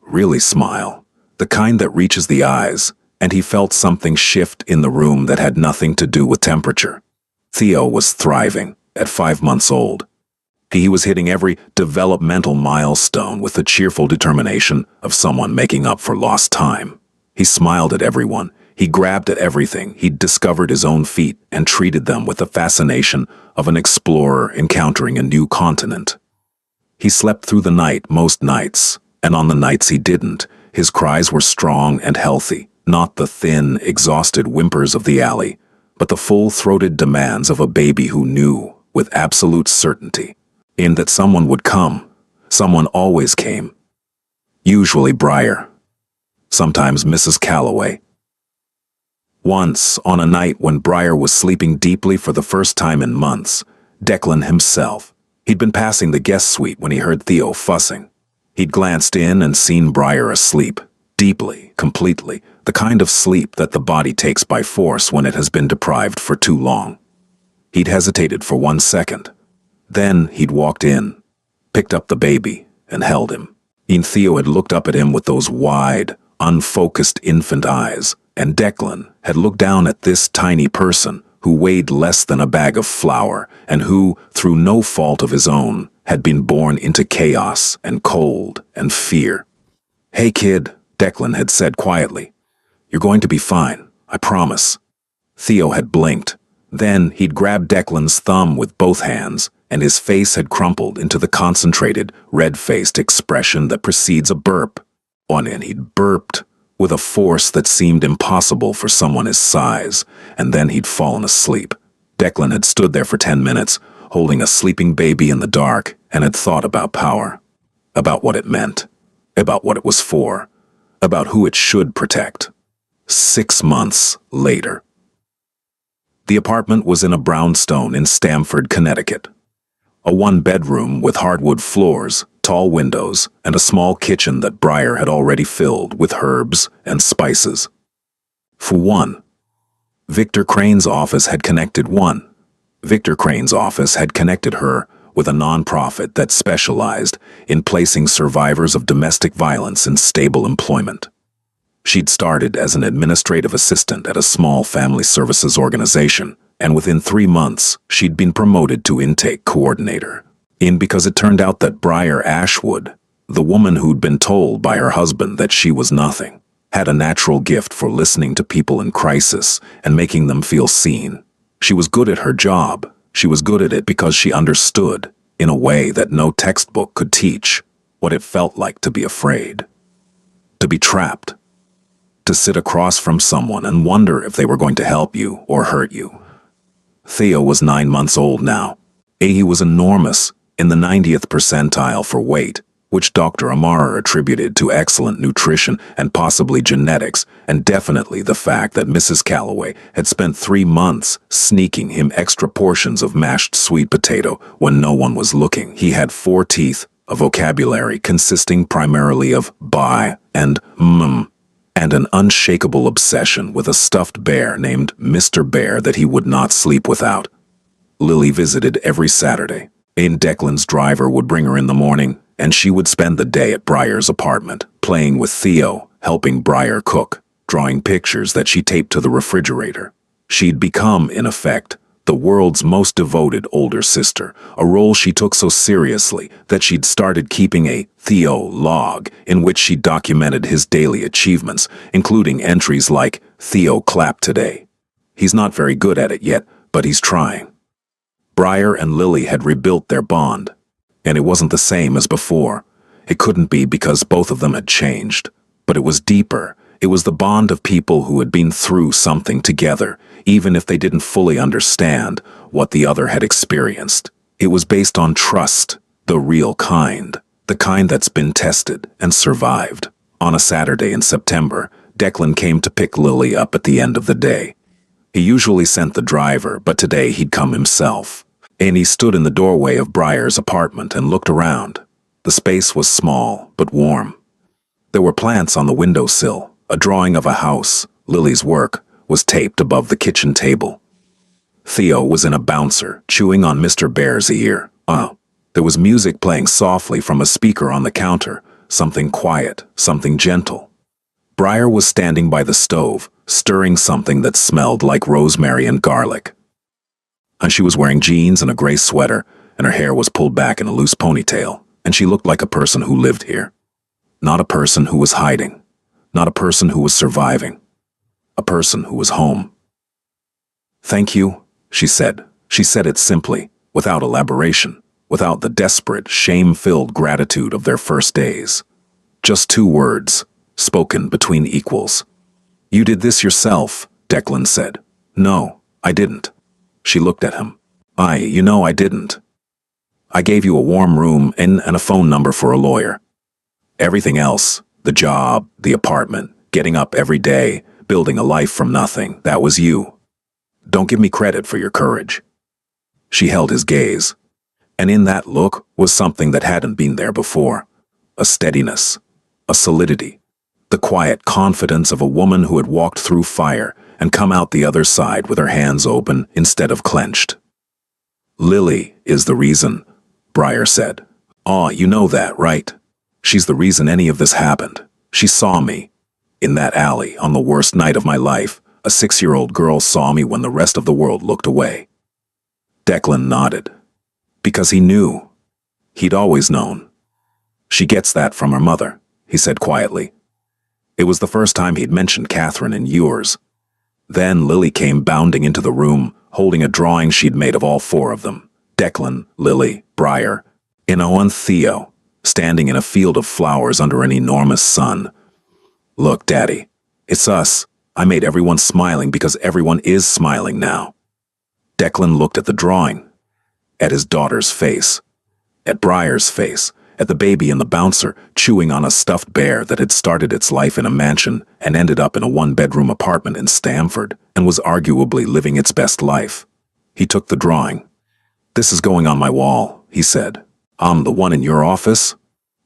Really smile. The kind that reaches the eyes, and he felt something shift in the room that had nothing to do with temperature. Theo was thriving, at 5 months old. He was hitting every developmental milestone with the cheerful determination of someone making up for lost time. He smiled at everyone. He grabbed at everything. He'd discovered his own feet and treated them with the fascination of an explorer encountering a new continent. He slept through the night most nights, and on the nights he didn't, his cries were strong and healthy, not the thin, exhausted whimpers of the alley, but the full-throated demands of a baby who knew, with absolute certainty, that someone would come. Someone always came. Usually Breyer. Sometimes Mrs. Calloway. Once, on a night when Breyer was sleeping deeply for the first time in months, Declan himself. He'd been passing the guest suite when he heard Theo fussing. He'd glanced in and seen Breyer asleep, deeply, completely, the kind of sleep that the body takes by force when it has been deprived for too long. He'd hesitated for 1 second. Then he'd walked in, picked up the baby, and held him. Theo had looked up at him with those wide, unfocused infant eyes, and Declan had looked down at this tiny person who weighed less than a bag of flour and who, through no fault of his own, had been born into chaos and cold and fear. "Hey kid," Declan had said quietly. "You're going to be fine, I promise." Theo had blinked. Then he'd grabbed Declan's thumb with both hands, and his face had crumpled into the concentrated, red-faced expression that precedes a burp. And he'd burped with a force that seemed impossible for someone his size, and then he'd fallen asleep. Declan had stood there for 10 minutes, holding a sleeping baby in the dark, and had thought about power, about what it meant, about what it was for, about who it should protect. 6 months later. The apartment was in a brownstone in Stamford, Connecticut. A one-bedroom with hardwood floors, tall windows, and a small kitchen that Briar had already filled with herbs and spices. For one, Victor Crane's office had connected her with a nonprofit that specialized in placing survivors of domestic violence in stable employment. She'd started as an administrative assistant at a small family services organization, and within 3 months, she'd been promoted to intake coordinator. Because it turned out that Briar Ashwood, the woman who'd been told by her husband that she was nothing, had a natural gift for listening to people in crisis and making them feel seen. She was good at her job. She was good at it because she understood, in a way that no textbook could teach, what it felt like to be afraid, to be trapped, to sit across from someone and wonder if they were going to help you or hurt you. Theo was 9 months old now. He was enormous, in the 90th percentile for weight, which Dr. Amara attributed to excellent nutrition and possibly genetics, and definitely the fact that Mrs. Calloway had spent 3 months sneaking him extra portions of mashed sweet potato when no one was looking. He had 4 teeth, a vocabulary consisting primarily of bye and and an unshakable obsession with a stuffed bear named Mr. Bear that he would not sleep without. Lily visited every Saturday. Declan's driver would bring her in the morning, and she would spend the day at Briar's apartment, playing with Theo, helping Briar cook, drawing pictures that she taped to the refrigerator. She'd become, in effect, the world's most devoted older sister, a role she took so seriously that she'd started keeping a Theo log in which she documented his daily achievements, including entries like, "Theo clapped today. He's not very good at it yet, but he's trying." Briar and Lily had rebuilt their bond, and it wasn't the same as before. It couldn't be because both of them had changed, but it was deeper. It was the bond of people who had been through something together, even if they didn't fully understand what the other had experienced. It was based on trust, the real kind, the kind that's been tested and survived. On a Saturday in September, Declan came to pick Lily up at the end of the day. He usually sent the driver, but today he'd come himself. And he stood in the doorway of Briar's apartment and looked around. The space was small, but warm. There were plants on the windowsill. A drawing of a house, Lily's work, was taped above the kitchen table. Theo was in a bouncer, chewing on Mr. Bear's ear. There was music playing softly from a speaker on the counter, something quiet, something gentle. Briar was standing by the stove, stirring something that smelled like rosemary and garlic. She was wearing jeans and a gray sweater, and her hair was pulled back in a loose ponytail, and she looked like a person who lived here. Not a person who was hiding. Not a person who was surviving. A person who was home. "Thank you," she said. She said it simply, without elaboration, without the desperate, shame-filled gratitude of their first days. Just 2 words, spoken between equals. "You did this yourself," Declan said. "No, I didn't." She looked at him. I didn't. I gave you a warm room and a phone number for a lawyer. Everything else, the job, the apartment, getting up every day, building a life from nothing, that was you. Don't give me credit for your courage." She held his gaze, and in that look was something that hadn't been there before. A steadiness, a solidity, the quiet confidence of a woman who had walked through fire and come out the other side with her hands open instead of clenched. "Lily is the reason," Briar said. "You know that, right?" She's the reason any of this happened. She saw me. In that alley, on the worst night of my life, a 6-year-old girl saw me when the rest of the world looked away. Declan nodded. Because he knew. He'd always known. She gets that from her mother, he said quietly. It was the first time he'd mentioned Catherine and yours. Then Lily came bounding into the room, holding a drawing she'd made of all 4 of them. Declan, Lily, Briar, Ino and Theo, standing in a field of flowers under an enormous sun. Look, Daddy, it's us. I made everyone smiling because everyone is smiling now. Declan looked at the drawing, at his daughter's face, at Briar's face, at the baby and the bouncer chewing on a stuffed bear that had started its life in a mansion and ended up in a 1-bedroom apartment in Stamford and was arguably living its best life. He took the drawing. This is going on my wall, he said. The one in your office?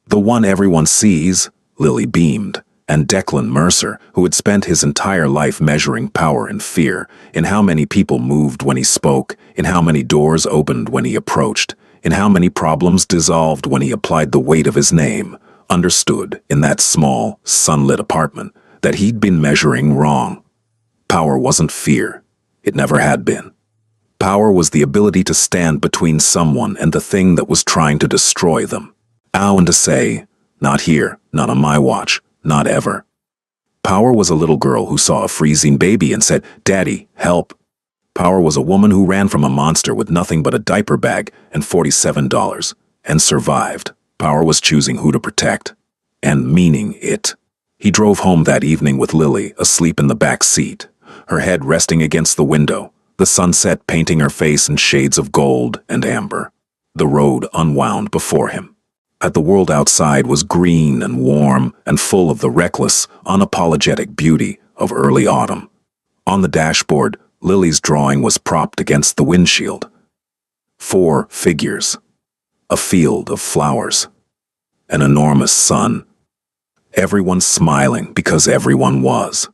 The one everyone sees, Lily beamed. And Declan Mercer, who had spent his entire life measuring power and fear, in how many people moved when he spoke, in how many doors opened when he approached, in how many problems dissolved when he applied the weight of his name, understood in that small, sunlit apartment that he'd been measuring wrong. Power wasn't fear. It never had been. Power was the ability to stand between someone and the thing that was trying to destroy them. And to say, not here, not on my watch. Not ever. Power was a little girl who saw a freezing baby and said, "Daddy, help." Power was a woman who ran from a monster with nothing but a diaper bag and $47, and survived. Power was choosing who to protect, and meaning it. He drove home that evening with Lily asleep in the back seat, her head resting against the window, the sunset painting her face in shades of gold and amber. The road unwound before him. The world outside was green and warm and full of the reckless, unapologetic beauty of early autumn. On the dashboard, Lily's drawing was propped against the windshield. 4 figures. A field of flowers. An enormous sun. Everyone smiling because everyone was.